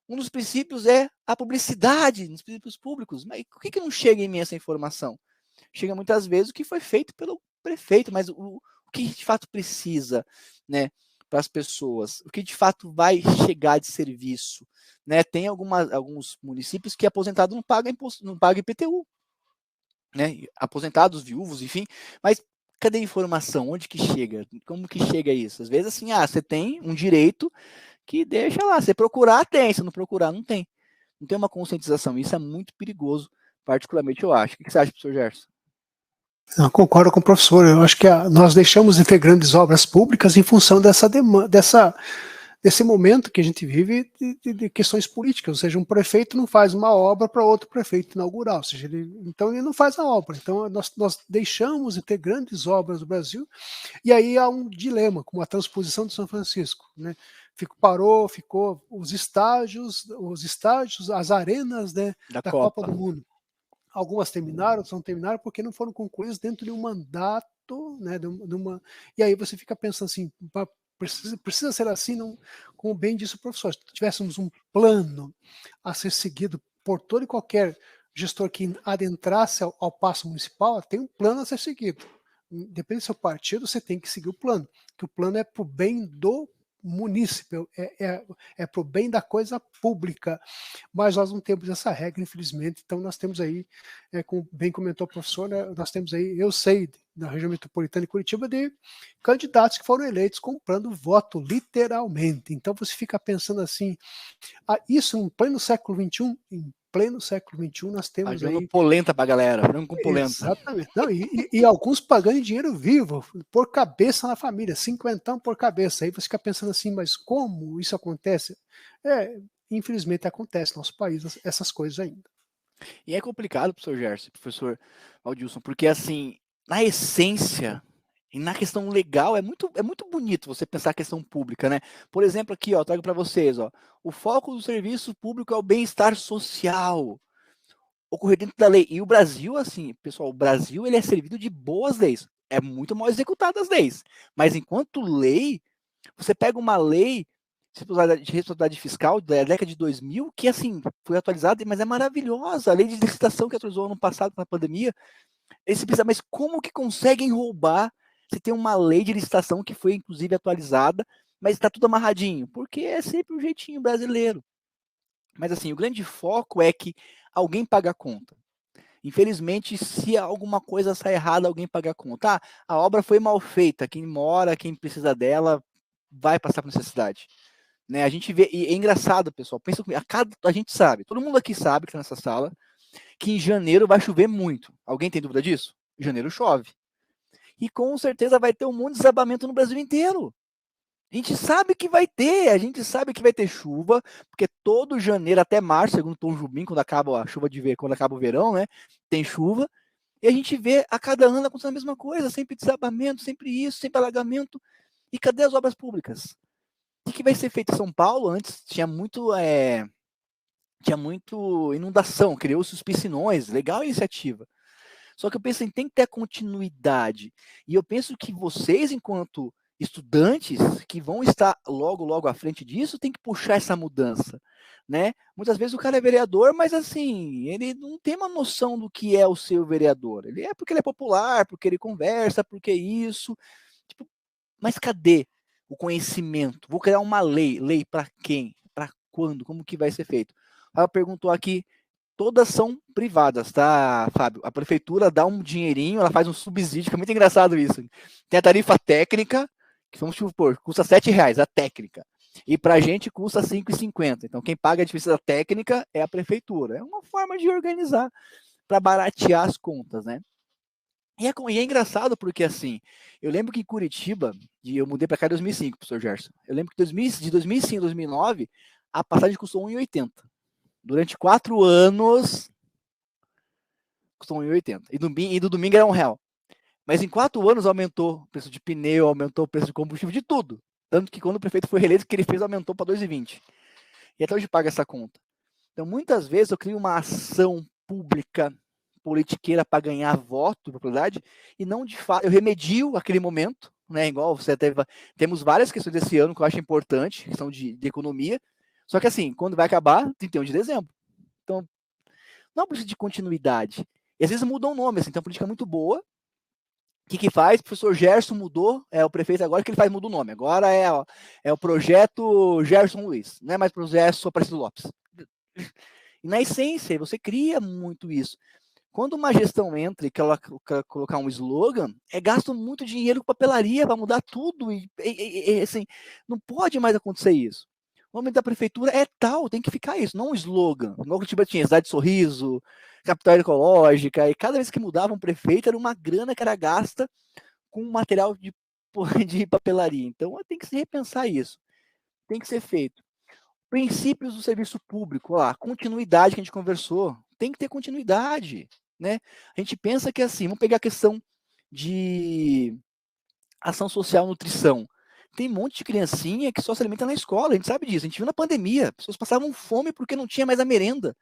um dos princípios é a publicidade nos princípios públicos. Mas por que não chega em mim essa informação? Chega muitas vezes o que foi feito pelo prefeito, mas o que de fato precisa, né, para as pessoas, o que de fato vai chegar de serviço, né? Tem alguns municípios que aposentado não paga imposto, não paga IPTU, né? Aposentados, viúvos, enfim, mas cadê a informação? Onde que chega? Como que chega isso? Às vezes assim, você tem um direito que deixa lá, se procurar tem, se não procurar não tem. Não tem uma conscientização, isso é muito perigoso, particularmente eu acho. O que você acha, professor Gerson? Eu concordo com o professor, eu acho que nós deixamos de ter grandes obras públicas em função dessa demanda, desse momento que a gente vive de questões políticas, ou seja, um prefeito não faz uma obra para outro prefeito inaugurar, ou seja, então ele não faz a obra, então nós deixamos de ter grandes obras no Brasil, e aí há um dilema, como a transposição de São Francisco, né? Ficou os estádios, as arenas, né, da Copa do Mundo. Algumas terminaram, outras não terminaram porque não foram concluídas dentro de um mandato, né, e aí você fica pensando assim, precisa ser assim, não, como bem disse o professor, se tivéssemos um plano a ser seguido por todo e qualquer gestor que adentrasse ao paço municipal, tem um plano a ser seguido. Depende do seu partido, você tem que seguir o plano, que o plano é para o bem do munícipe, é para o bem da coisa pública, mas nós não temos essa regra, infelizmente, então nós temos aí, como bem comentou o professor, né, nós temos aí, eu sei, na região metropolitana de Curitiba, de candidatos que foram eleitos comprando voto, literalmente, então você fica pensando assim, isso em pleno século XXI, em pleno século XXI, nós temos aí... polenta pra galera, frango com polenta. Exatamente. Não, e alguns pagando em dinheiro vivo, por cabeça na família, 50 por cabeça. Aí você fica pensando assim, mas como isso acontece? Infelizmente acontece no nosso país essas coisas ainda. E é complicado, professor Gerson, professor Waldilson, porque assim, na essência e na questão legal, é muito bonito você pensar a questão pública, né? Por exemplo, aqui, ó, trago para vocês, ó, o foco do serviço público é o bem-estar social, ocorrer dentro da lei. E o Brasil, assim, pessoal, o Brasil, ele é servido de boas leis. É muito mal executadas as leis. Mas enquanto lei, você pega uma lei de responsabilidade fiscal da década de 2000, que, assim, foi atualizada, mas é maravilhosa. A lei de licitação que atualizou ano passado, na pandemia, esse pensa, mas como que conseguem roubar se tem uma lei de licitação que foi, inclusive, atualizada, mas está tudo amarradinho? Porque é sempre o jeitinho brasileiro. Mas, assim, o grande foco é que alguém paga a conta. Infelizmente, se alguma coisa sai errada, alguém paga a conta. Ah, a obra foi mal feita, quem mora, quem precisa dela, vai passar por necessidade. Né? A gente vê, e é engraçado, pessoal, pensa comigo, a gente sabe, todo mundo aqui sabe que tá nessa sala, que em janeiro vai chover muito. Alguém tem dúvida disso? Em janeiro chove. E com certeza vai ter um monte de desabamento no Brasil inteiro. A gente sabe que vai ter, a gente sabe que vai ter chuva, porque todo janeiro até março, segundo o Tom Jubim, quando acaba a chuva de ver, quando acaba o verão, né, tem chuva, e a gente vê a cada ano acontecendo a mesma coisa, sempre desabamento, sempre isso, sempre alagamento. E cadê as obras públicas? O que vai ser feito em São Paulo? Antes tinha muito inundação, criou-se os piscinões, legal a iniciativa. Só que eu penso em tem que ter a continuidade. E eu penso que vocês, enquanto estudantes que vão estar logo à frente disso, tem que puxar essa mudança, né? Muitas vezes o cara é vereador, mas assim, ele não tem uma noção do que é o seu vereador. Ele é porque ele é popular, porque ele conversa, porque isso. Tipo, mas cadê o conhecimento? Vou criar uma lei. Lei para quem? Para quando? Como que vai ser feito? Ela perguntou aqui, todas são privadas, tá, Fábio? A prefeitura dá um dinheirinho, ela faz um subsídio, que é muito engraçado isso. Tem a tarifa técnica, que vamos supor, custa R$7 a técnica. E pra gente custa R$5,50. Então quem paga a diferença da técnica é a prefeitura. É uma forma de organizar para baratear as contas, né? E é engraçado porque, assim, eu lembro que em Curitiba, e eu mudei para cá em 2005, professor Gerson, eu lembro que de 2005 a 2009, a passagem custou R$1,80. Durante 4 anos, custou R$1,80. E no domingo era R$1. Mas em 4 anos aumentou o preço de pneu, aumentou o preço de combustível, de tudo. Tanto que quando o prefeito foi reeleito, o que ele fez aumentou para R$2,20. E até hoje paga essa conta. Então, muitas vezes eu crio uma ação pública, politiqueira, para ganhar voto, propriedade, e não de fato, eu remedio aquele momento, né? Igual você temos várias questões desse ano que eu acho importante, questão de economia. Só que assim, quando vai acabar, 31 de dezembro. Então, não precisa de continuidade. E às vezes mudam o nome, assim, então a política é muito boa. O que faz? O professor Gerson mudou, é o prefeito agora, que ele faz, muda o nome. Agora é o projeto Gerson Luiz, não é mais projeto Aparecido Lopes. E na essência, você cria muito isso. Quando uma gestão entra e quer colocar um slogan, gasto muito dinheiro com papelaria para mudar tudo. E assim, não pode mais acontecer isso. O nome da prefeitura é tal, tem que ficar isso, não um slogan. Igual que Curitiba tinha, cidade de sorriso, capital ecológica, e cada vez que mudava um prefeito era uma grana que era gasta com material de papelaria. Então tem que se repensar isso. Tem que ser feito. Princípios do serviço público, lá, continuidade que a gente conversou, tem que ter continuidade, né? A gente pensa que assim, vamos pegar a questão de ação social, nutrição. Tem um monte de criancinha que só se alimenta na escola, a gente sabe disso, a gente viu na pandemia, as pessoas passavam fome porque não tinha mais a merenda.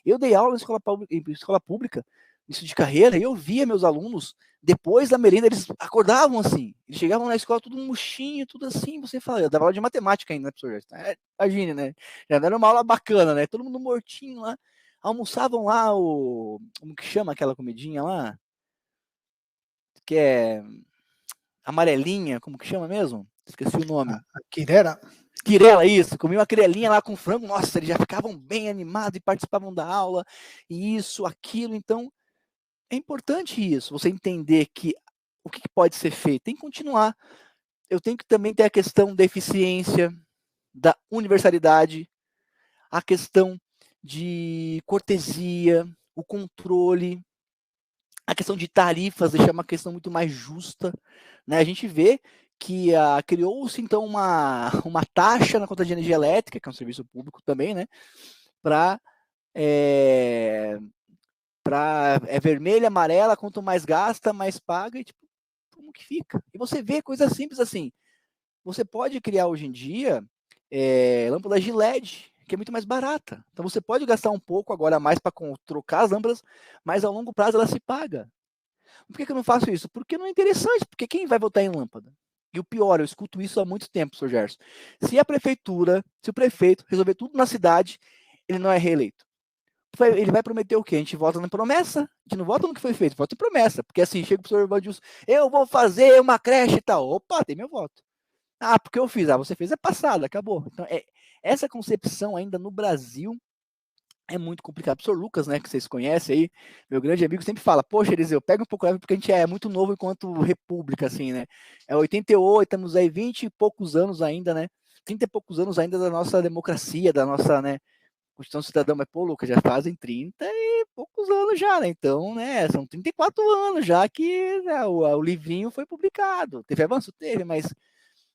Eu dei aula em escola pública, isso de carreira, e eu via meus alunos, depois da merenda, eles acordavam assim, eles chegavam na escola tudo murchinho, tudo assim, você fala, eu dava aula de matemática ainda, né, professor? Imagine, né? Já era uma aula bacana, né? Todo mundo mortinho lá, almoçavam lá como que chama aquela comidinha lá? Que é amarelinha, como que chama mesmo? Esqueci o nome. Quirera. Quirela, isso. Comi uma quirelinha lá com frango. Nossa, eles já ficavam bem animados e participavam da aula. E isso, aquilo. Então, é importante isso. Você entender que o que pode ser feito. Tem que continuar. Eu tenho que também ter a questão da eficiência, da universalidade, a questão de cortesia, o controle, a questão de tarifas, deixar uma questão muito mais justa, né? A gente vê que criou-se, então, uma taxa na conta de energia elétrica, que é um serviço público também, né? Para vermelha, amarela, quanto mais gasta, mais paga, e tipo, como que fica? E você vê coisas simples assim. Você pode criar hoje em dia lâmpada de LED, que é muito mais barata. Então você pode gastar um pouco agora a mais para trocar as lâmpadas, mas ao longo prazo ela se paga. Por que eu não faço isso? Porque não é interessante, porque quem vai votar em lâmpada? E o pior, eu escuto isso há muito tempo, Sr. Gerson. Se a prefeitura, se o prefeito resolver tudo na cidade, ele não é reeleito. Ele vai prometer o quê? A gente vota na promessa, a gente não vota no que foi feito, vota em promessa. Porque assim, chega o senhor Vandilson, eu vou fazer uma creche e tal. Opa, tem meu voto. Ah, porque eu fiz. Ah, você fez, é passado, acabou. Então, essa concepção ainda no Brasil é muito complicado. O professor Lucas, né, que vocês conhecem aí, meu grande amigo, sempre fala, poxa, Eliseu, pega um pouco leve, porque a gente é muito novo enquanto república, assim, né? É 88, estamos aí 20 e poucos anos ainda, né? 30 e poucos anos ainda da nossa democracia, da nossa, né, Constituição Cidadã, mas, pô, Lucas, já fazem 30 e poucos anos já, né? Então, né, são 34 anos já que né, o livrinho foi publicado. Teve avanço? Teve, mas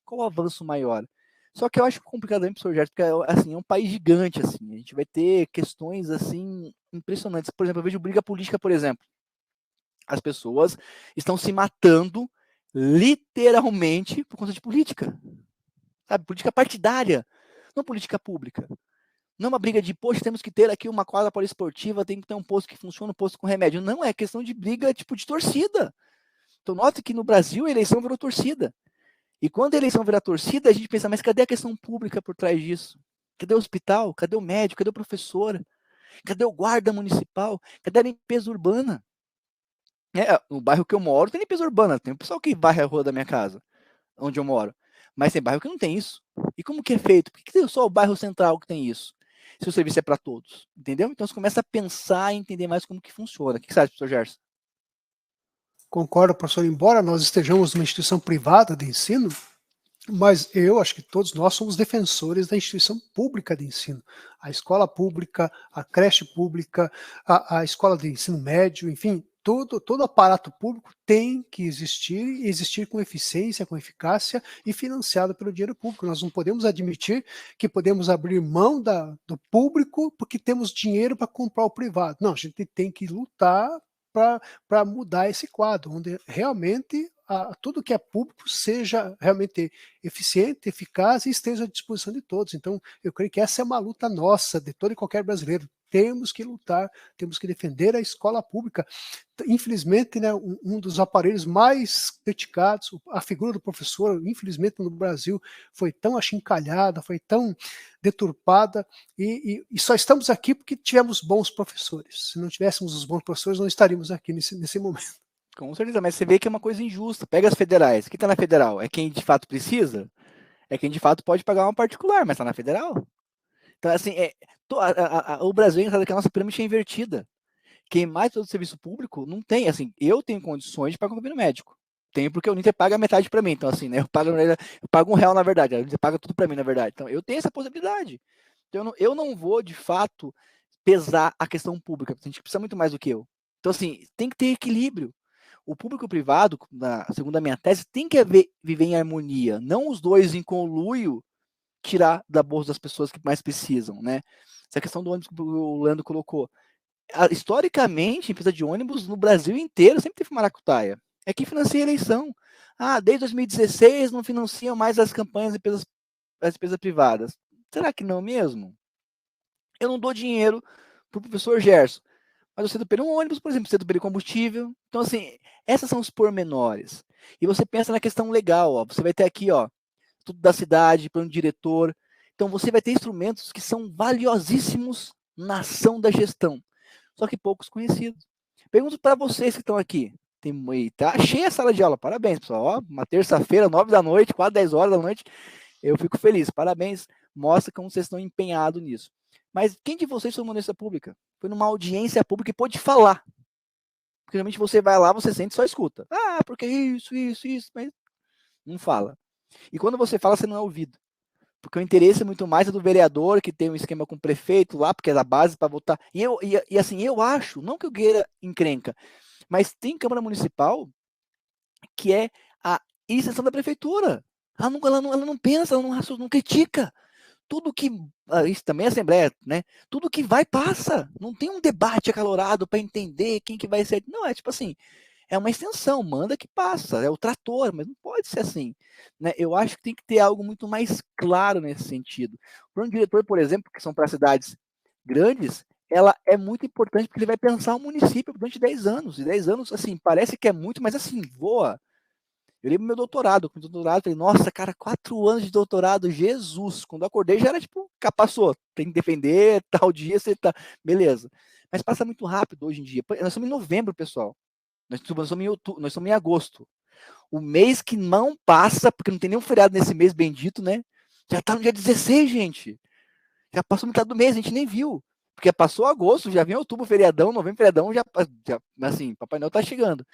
qual o avanço maior? Só que eu acho complicado também, professor Gerson, porque assim, é um país gigante, assim, a gente vai ter questões assim impressionantes. Por exemplo, eu vejo briga política, por exemplo. As pessoas estão se matando literalmente por conta de política. Sabe? Política partidária, não política pública. Não é uma briga de, poxa, temos que ter aqui uma quadra poliesportiva, tem que ter um posto que funciona, um posto com remédio. Não, é questão de briga tipo de torcida. Então, note que no Brasil a eleição virou torcida. E quando a eleição vira torcida, a gente pensa, mas cadê a questão pública por trás disso? Cadê o hospital? Cadê o médico? Cadê o professor? Cadê o guarda municipal? Cadê a limpeza urbana? No bairro que eu moro tem limpeza urbana, tem o pessoal que varre a rua da minha casa, onde eu moro. Mas tem bairro que não tem isso. E como que é feito? Por que tem só o bairro central que tem isso? Se o serviço é para todos, entendeu? Então você começa a pensar e entender mais como que funciona. O que você acha, professor Gerson? Concordo, professor, embora nós estejamos numa instituição privada de ensino, mas eu acho que todos nós somos defensores da instituição pública de ensino. A escola pública, a creche pública, a escola de ensino médio, enfim, todo aparato público tem que existir e existir com eficiência, com eficácia e financiado pelo dinheiro público. Nós não podemos admitir que podemos abrir mão do público porque temos dinheiro para comprar o privado. Não, a gente tem que lutar para mudar esse quadro, onde realmente tudo que é público seja realmente eficiente, eficaz e esteja à disposição de todos. Então, eu creio que essa é uma luta nossa, de todo e qualquer brasileiro. Temos que lutar, temos que defender a escola pública. Infelizmente, né, um dos aparelhos mais criticados, a figura do professor, infelizmente no Brasil, foi tão achincalhada, foi tão deturpada, e só estamos aqui porque tivemos bons professores. Se não tivéssemos os bons professores, não estaríamos aqui nesse momento. Com certeza, mas você vê que é uma coisa injusta. Pega as federais. Quem está na federal? É quem de fato precisa? É quem de fato pode pagar uma particular, mas está na federal. Então, assim, o Brasil sabe que a nossa pirâmide é invertida. Quem mais todo o serviço público não tem. Assim, eu tenho condições de pagar um convênio médico. Tenho porque o Uninter paga metade para mim. Então, assim, né, eu pago R$1, na verdade. A Uninter paga tudo para mim, na verdade. Então, eu tenho essa possibilidade. Então, eu não vou, de fato, pesar a questão pública. A gente precisa muito mais do que eu. Então, assim, tem que ter equilíbrio. O público e o privado, segundo a minha tese, tem que viver em harmonia. Não os dois em conluio tirar da bolsa das pessoas que mais precisam, né? Essa questão do ônibus que o Leandro colocou. Historicamente, a empresa de ônibus no Brasil inteiro sempre teve maracutaia. É que financia a eleição. Desde 2016 não financiam mais as campanhas das empresas privadas. Será que não mesmo? Eu não dou dinheiro para o professor Gerson, mas você pelo um ônibus, por exemplo, você pelo combustível. Então, assim, essas são os pormenores. E você pensa na questão legal, ó. Você vai ter aqui, ó, tudo da cidade, plano diretor. Então, você vai ter instrumentos que são valiosíssimos na ação da gestão, só que poucos conhecidos. Pergunto para vocês que estão aqui. Tá cheia a sala de aula. Parabéns, pessoal. Ó, uma terça-feira, 9 da noite, quase 10 horas da noite. Eu fico feliz. Parabéns. Mostra como vocês estão empenhados nisso. Mas quem de vocês foi uma audiência pública? Foi numa audiência pública e pôde falar. Porque realmente você vai lá, você sente e só escuta. Porque isso, mas não fala. E quando você fala, você não é ouvido. Porque o interesse muito mais é do vereador, que tem um esquema com o prefeito lá, porque é da base para votar. E assim, eu acho, não que eu queira encrenca, mas tem Câmara Municipal que é a isenção da prefeitura. Ela não pensa, ela não critica. Tudo que. Isso também é Assembleia, né? Tudo que vai, passa. Não tem um debate acalorado para entender quem que vai ser. Não, é tipo assim, é uma extensão, manda que passa, é o trator, mas não pode ser assim. Né? Eu acho que tem que ter algo muito mais claro nesse sentido. Para um diretor, por exemplo, que são para cidades grandes, ela é muito importante porque ele vai pensar o município durante 10 anos. E 10 anos, assim, parece que é muito, mas assim, voa. Eu lembro meu doutorado, com doutorado, falei, nossa, cara, 4 anos de doutorado, Jesus. Quando eu acordei já era tipo, passou, tem que defender, tal dia você tá, beleza. Mas passa muito rápido hoje em dia. Nós estamos em novembro, pessoal. Nós estamos em outubro, nós estamos em agosto. O mês que não passa, porque não tem nenhum feriado nesse mês bendito, né? Já tá no dia 16, gente. Já passou metade do mês, a gente nem viu. Porque passou agosto, já vem outubro, feriadão, novembro, feriadão, já assim, Papai Noel tá chegando.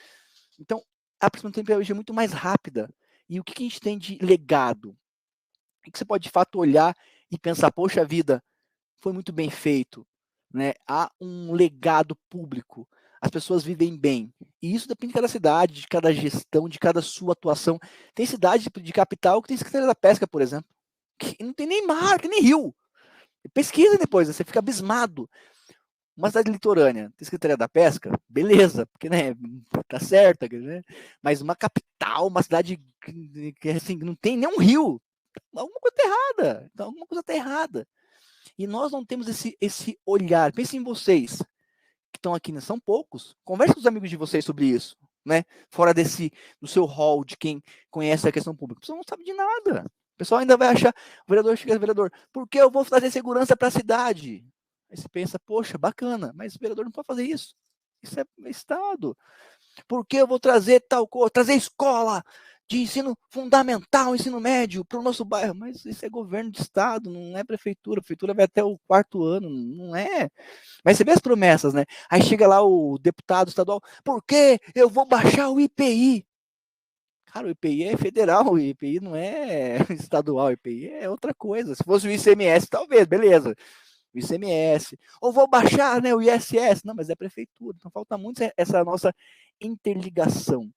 Então, a aproximação da tecnologia é muito mais rápida. E o que a gente tem de legado? O que você pode, de fato, olhar e pensar, poxa vida, foi muito bem feito. Né? Há um legado público. As pessoas vivem bem. E isso depende de cada cidade, de cada gestão, de cada sua atuação. Tem cidade de capital que tem Secretaria da Pesca, por exemplo, que não tem nem mar, que nem rio. Pesquisa depois, você fica abismado. Uma cidade litorânea, tem Secretaria da Pesca, beleza, porque né, tá certa, né? Mas uma capital, uma cidade que assim, não tem nem um rio, alguma coisa tá errada. Então, alguma coisa tá errada. E nós não temos esse olhar. Pensem em vocês, que estão aqui, né? São poucos. Converse com os amigos de vocês sobre isso, né? Fora do seu hall de quem conhece a questão pública. O pessoal não sabe de nada. O pessoal ainda vai achar, o vereador chega, vereador, por que eu vou trazer segurança para a cidade? Aí você pensa, poxa, bacana, mas o vereador não pode fazer isso. Isso é Estado. Por que eu vou trazer tal coisa? Trazer escola de ensino fundamental, ensino médio para o nosso bairro. Mas isso é governo de Estado, não é prefeitura. A prefeitura vai até o 4º ano, não é. Mas você vê as promessas, né? Aí chega lá o deputado estadual, por que eu vou baixar o IPI? Cara, o IPI é federal, o IPI não é estadual, o IPI é outra coisa. Se fosse o ICMS, talvez, beleza. O ICMS, ou vou baixar, né, o ISS, não, mas é prefeitura, então falta muito essa nossa interligação,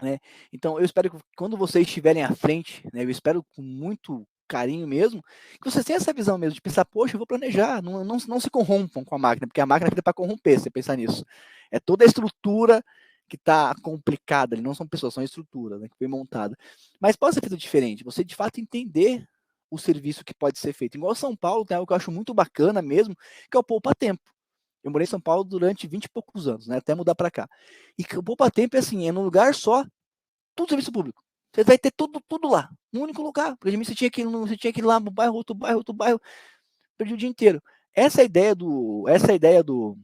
né? Então eu espero que quando vocês estiverem à frente, né, eu espero com muito carinho mesmo, que vocês tenham essa visão mesmo de pensar, poxa, eu vou planejar, não se corrompam com a máquina, porque a máquina é feita para corromper, você pensar nisso. É toda a estrutura que está complicada, não são pessoas, são a estrutura, né, que foi montada. Mas pode ser feito diferente, você de fato entender o serviço que pode ser feito. Igual São Paulo, tem algo que eu acho muito bacana mesmo, que é o poupa-tempo. Eu morei em São Paulo durante 20 e poucos anos, né, até mudar para cá. E o poupa-tempo é assim, é num lugar só, tudo serviço público. Você vai ter tudo lá, num único lugar. Porque você tinha que ir lá no bairro, outro bairro, perdi o dia inteiro. Essa ideia do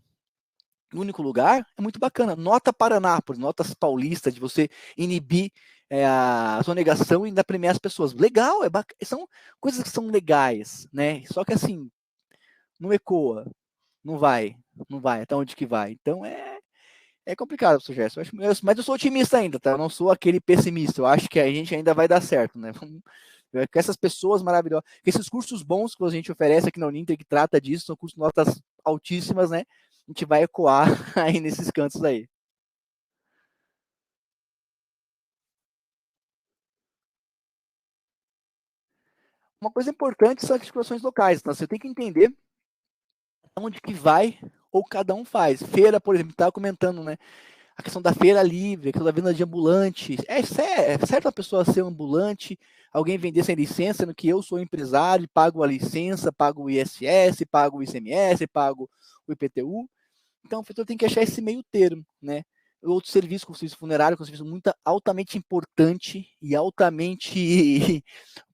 único lugar é muito bacana. Nota Paraná, notas paulistas, de você inibir a sonegação e ainda premiar as pessoas. Legal, são coisas que são legais, né? Só que assim, não ecoa, não vai, até onde que vai. Então é complicado, professor Gerson. Mas eu sou otimista ainda, tá? Eu não sou aquele pessimista. Eu acho que a gente ainda vai dar certo, né? Com essas pessoas maravilhosas, com esses cursos bons que a gente oferece aqui na Uninter, que trata disso, são cursos de notas altíssimas, né? A gente vai ecoar aí nesses cantos aí. Uma coisa importante são as articulações locais. Então, você tem que entender onde que vai ou cada um faz. Feira, por exemplo, estava comentando, né? A questão da feira livre, a questão da venda de ambulante. É certo a pessoa ser ambulante, alguém vender sem licença, sendo que eu sou empresário, pago a licença, pago o ISS, pago o ICMS, pago o IPTU. Então, a pessoa tem que achar esse meio termo, né? Outro serviço, como o serviço funerário, que é um serviço muito altamente importante e altamente,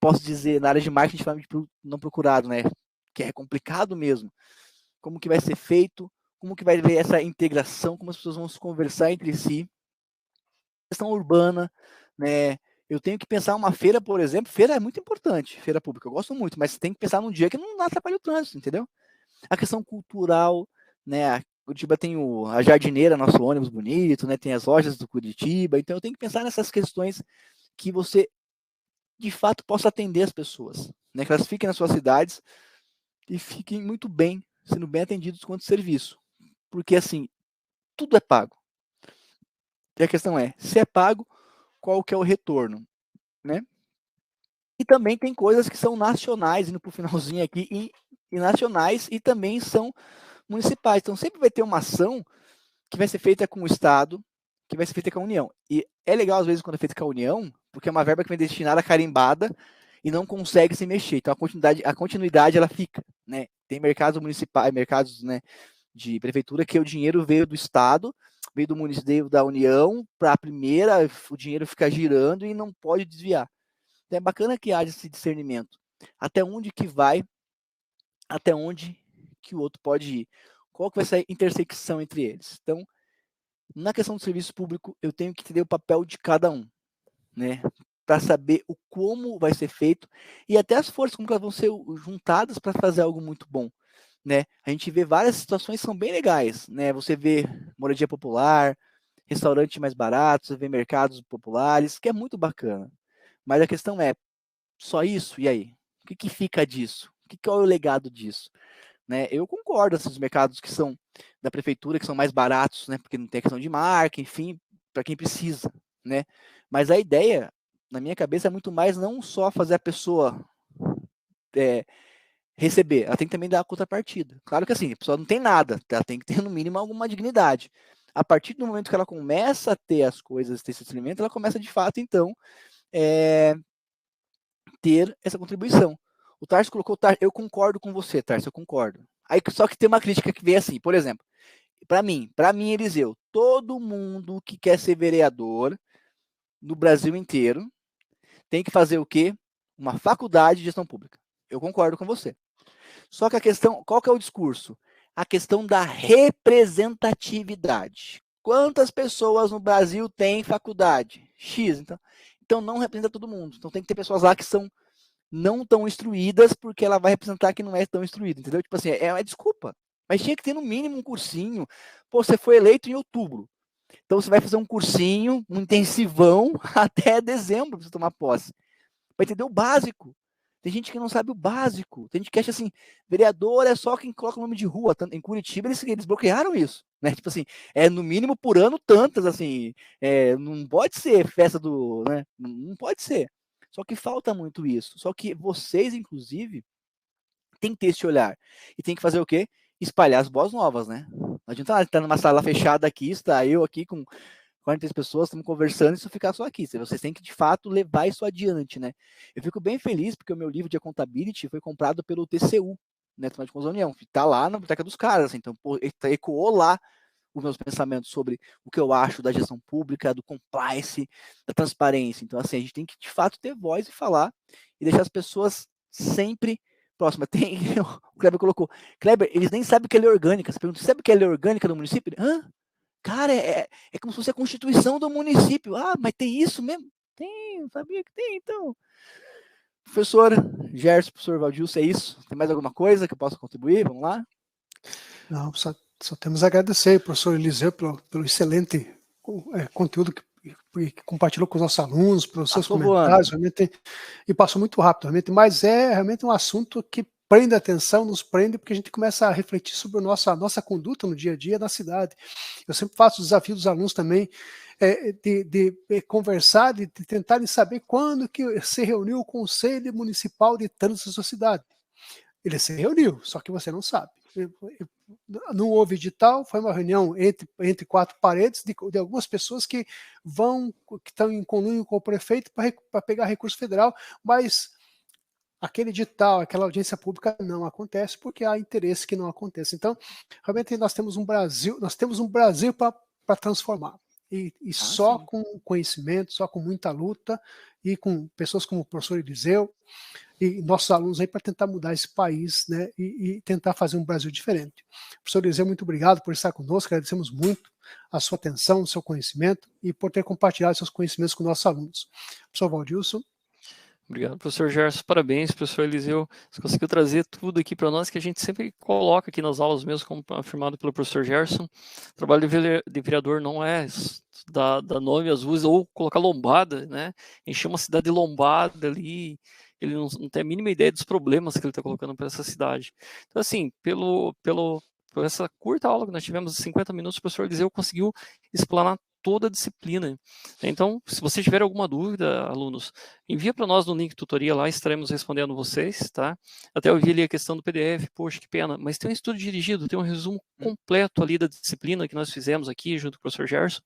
posso dizer, na área de marketing, não procurado, né? Que é complicado mesmo. Como que vai ser feito? Como que vai ver essa integração? Como as pessoas vão se conversar entre si? Questão urbana, né? Eu tenho que pensar uma feira, por exemplo. Feira é muito importante, feira pública. Eu gosto muito, mas tem que pensar num dia que não atrapalhe o trânsito, entendeu? A questão cultural, né? Curitiba tem a Jardineira, nosso ônibus bonito, né? Tem as lojas do Curitiba. Então eu tenho que pensar nessas questões que você, de fato, possa atender as pessoas, né, que elas fiquem nas suas cidades e fiquem muito bem, sendo bem atendidos quanto serviço. Porque, assim, tudo é pago. E a questão é, se é pago, qual que é o retorno, né? E também tem coisas que são nacionais, indo para o finalzinho aqui, e nacionais e também são municipais. Então, sempre vai ter uma ação que vai ser feita com o Estado, que vai ser feita com a União. E é legal, às vezes, quando é feita com a União, porque é uma verba que vem destinada a carimbada e não consegue se mexer. Então, a continuidade ela fica, né? Tem mercados municipais, mercados, né, de prefeitura que o dinheiro veio do Estado, veio do município, da União, para a primeira, o dinheiro fica girando e não pode desviar. Então, é bacana que haja esse discernimento. Até onde que vai, até onde que o outro pode ir. Qual que vai ser a intersecção entre eles? Então, na questão do serviço público, eu tenho que entender o papel de cada um, né? Para saber o como vai ser feito e até as forças como que elas vão ser juntadas para fazer algo muito bom, né? A gente vê várias situações que são bem legais, né? Você vê moradia popular, restaurante mais barato, você vê mercados populares, que é muito bacana. Mas a questão é, só isso? E aí? O que fica disso? Qual é o legado disso? Né? Eu concordo, esses mercados que são da prefeitura, que são mais baratos, né? Porque não tem a questão de marca, enfim, para quem precisa, né? Mas a ideia, na minha cabeça, é muito mais não só fazer a pessoa receber, ela tem que também dar a contrapartida. Claro que assim, a pessoa não tem nada, ela tem que ter no mínimo alguma dignidade. A partir do momento que ela começa a ter as coisas, ter esse alimento, ela começa de fato, então, ter essa contribuição. O Tarso colocou, eu concordo com você, Tarso, eu concordo. Aí só que tem uma crítica que vem assim, por exemplo, para mim, Eliseu, todo mundo que quer ser vereador no Brasil inteiro tem que fazer o quê? Uma faculdade de gestão pública. Eu concordo com você. Só que a questão, qual que é o discurso? A questão da representatividade. Quantas pessoas no Brasil têm faculdade? X, então não representa todo mundo. Então tem que ter pessoas lá que são não tão instruídas, porque ela vai representar que não é tão instruída, entendeu? Tipo assim, é uma desculpa. Mas tinha que ter no mínimo um cursinho. Pô, você foi eleito em outubro. Então você vai fazer um cursinho, um intensivão, até dezembro para você tomar posse. Para entender o básico. Tem gente que não sabe o básico. Tem gente que acha assim, vereador é só quem coloca o nome de rua. Em Curitiba eles bloquearam isso. Né? Tipo assim, no mínimo por ano tantas, assim. Não pode ser festa do. Né? Não pode ser. Só que falta muito isso. Só que vocês, inclusive, tem que ter esse olhar. E tem que fazer o quê? Espalhar as boas novas, né? Não adianta estar numa sala fechada aqui, está eu aqui com 43 pessoas, estamos conversando, e isso ficar só aqui. Vocês têm que, de fato, levar isso adiante, né? Eu fico bem feliz porque o meu livro de accountability foi comprado pelo TCU, né? Tribunal de Contas da União. Está lá na biblioteca dos caras, assim, então ecoou lá os meus pensamentos sobre o que eu acho da gestão pública, do compliance, da transparência. Então, assim, a gente tem que, de fato, ter voz e falar e deixar as pessoas sempre próximas. O Kleber colocou, Kleber, eles nem sabem o que é lei orgânica. Você pergunta, sabe o que é lei orgânica do município? Hã? Cara, é como se fosse a constituição do município. Ah, mas tem isso mesmo? Tem, não sabia que tem, então. Professor Gerson, professor Valdilson, é isso? Tem mais alguma coisa que eu possa contribuir? Vamos lá? Não, só temos a agradecer, professor Eliseu, pelo excelente conteúdo que compartilhou com os nossos alunos, pelos seus comentários, realmente, e passou muito rápido, realmente, mas é realmente um assunto que prende a atenção, nos prende, porque a gente começa a refletir sobre a nossa conduta no dia a dia na cidade. Eu sempre faço o desafio dos alunos também, de conversar, de tentarem saber quando que se reuniu o Conselho Municipal de Trânsito da sua cidade. Ele se reuniu, só que você não sabe. Não houve edital, foi uma reunião entre quatro paredes de algumas pessoas que estão em conluio com o prefeito para pegar recurso federal, mas aquele edital, aquela audiência pública não acontece porque há interesse que não aconteça. Então, realmente nós temos um Brasil para transformar. E só sim. com conhecimento, só com muita luta e com pessoas como o professor Eliseu e nossos alunos aí para tentar mudar esse país, né, e tentar fazer um Brasil diferente. Professor Eliseu, muito obrigado por estar conosco, agradecemos muito a sua atenção, o seu conhecimento e por ter compartilhado seus conhecimentos com nossos alunos. Professor Valdilson. Obrigado, professor Gerson. Parabéns, professor Eliseu. Você conseguiu trazer tudo aqui para nós que a gente sempre coloca aqui nas aulas mesmo, como afirmado pelo professor Gerson. O trabalho de vereador não é dar nome às ruas ou colocar lombada, né? Encher uma cidade de lombada ali ele não tem a mínima ideia dos problemas que ele está colocando para essa cidade. Então, assim, por essa curta aula que nós tivemos, 50 minutos, o professor Eliseu conseguiu explanar toda a disciplina. Então, se vocês tiverem alguma dúvida, alunos, envia para nós no link tutoria lá, estaremos respondendo vocês, tá? Até eu vi ali a questão do PDF, poxa, que pena, mas tem um estudo dirigido, tem um resumo completo ali da disciplina que nós fizemos aqui, junto com o professor Gerson,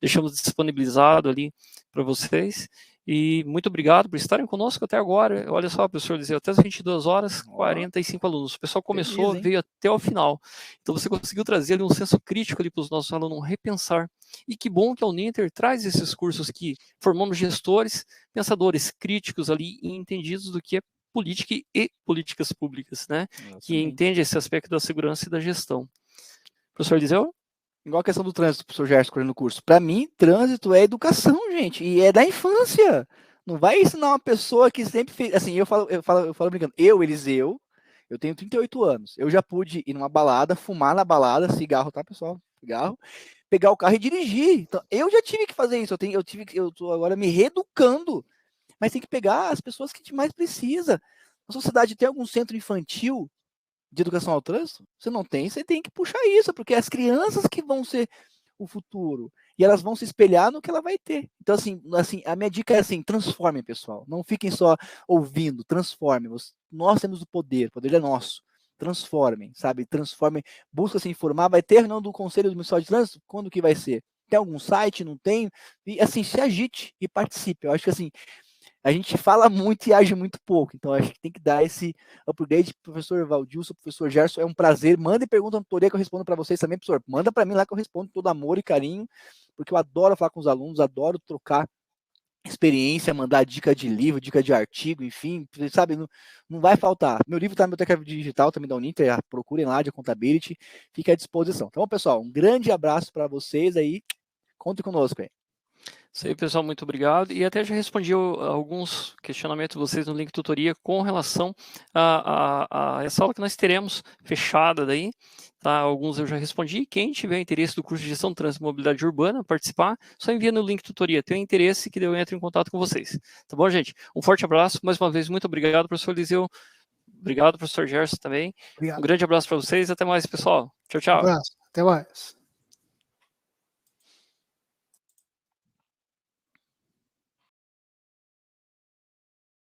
deixamos disponibilizado ali para vocês, e muito obrigado por estarem conosco até agora. Olha só, professor Eliseu, até as 22 horas, 45 alunos. O pessoal começou, Feliz, veio até o final. Então você conseguiu trazer ali um senso crítico ali para os nossos alunos repensar. E que bom que a Uninter traz esses cursos que formamos gestores, pensadores críticos ali e entendidos do que é política e políticas públicas, né? Que entende esse aspecto da segurança e da gestão. Professor Eliseu? Igual a questão do trânsito, professor Gerson, escolhendo o curso. Para mim, trânsito é educação, gente, e é da infância. Não vai ensinar uma pessoa que sempre fez. Assim, eu falo brincando. Eu, Eliseu, eu tenho 38 anos. Eu já pude ir numa balada, fumar na balada, cigarro, tá, pessoal? Cigarro. Pegar o carro e dirigir. Então, eu já tive que fazer isso. Eu tô agora me reeducando. Mas tem que pegar as pessoas que a gente mais precisa. A sociedade tem algum centro infantil de educação ao trânsito? Você não tem, você tem que puxar isso, porque é as crianças que vão ser o futuro. E elas vão se espelhar no que ela vai ter. Então, assim a minha dica é assim, transformem, pessoal. Não fiquem só ouvindo, transformem. Nós temos o poder é nosso. Transformem, sabe? Transformem, busca se informar. Vai ter reunião do Conselho Municipal de Trânsito? Quando que vai ser? Tem algum site? Não tem? E, assim, se agite e participe. Eu acho que, assim, a gente fala muito e age muito pouco, então acho que tem que dar esse upgrade. Professor Valdilson, professor Gerson, é um prazer. Mandem pergunta na tutoria que eu respondo para vocês também, professor. Manda para mim lá que eu respondo todo amor e carinho, porque eu adoro falar com os alunos, adoro trocar experiência, mandar dica de livro, dica de artigo, enfim, sabe, não vai faltar. Meu livro está na biblioteca digital também da Uninter, procurem lá de Accountability, fica à disposição. Então, pessoal, um grande abraço para vocês aí, contem conosco aí. Isso aí, pessoal, muito obrigado. E até já respondi alguns questionamentos de vocês no link tutoria com relação a essa aula que nós teremos fechada daí. Tá? Alguns eu já respondi. Quem tiver interesse do curso de Gestão de Trânsito e Mobilidade Urbana, participar, só envia no link tutoria. Tem interesse que eu entre em contato com vocês. Tá bom, gente? Um forte abraço. Mais uma vez, muito obrigado, professor Eliseu. Obrigado, professor Gerson também. Obrigado. Um grande abraço para vocês. Até mais, pessoal. Tchau, tchau. Um abraço. Até mais.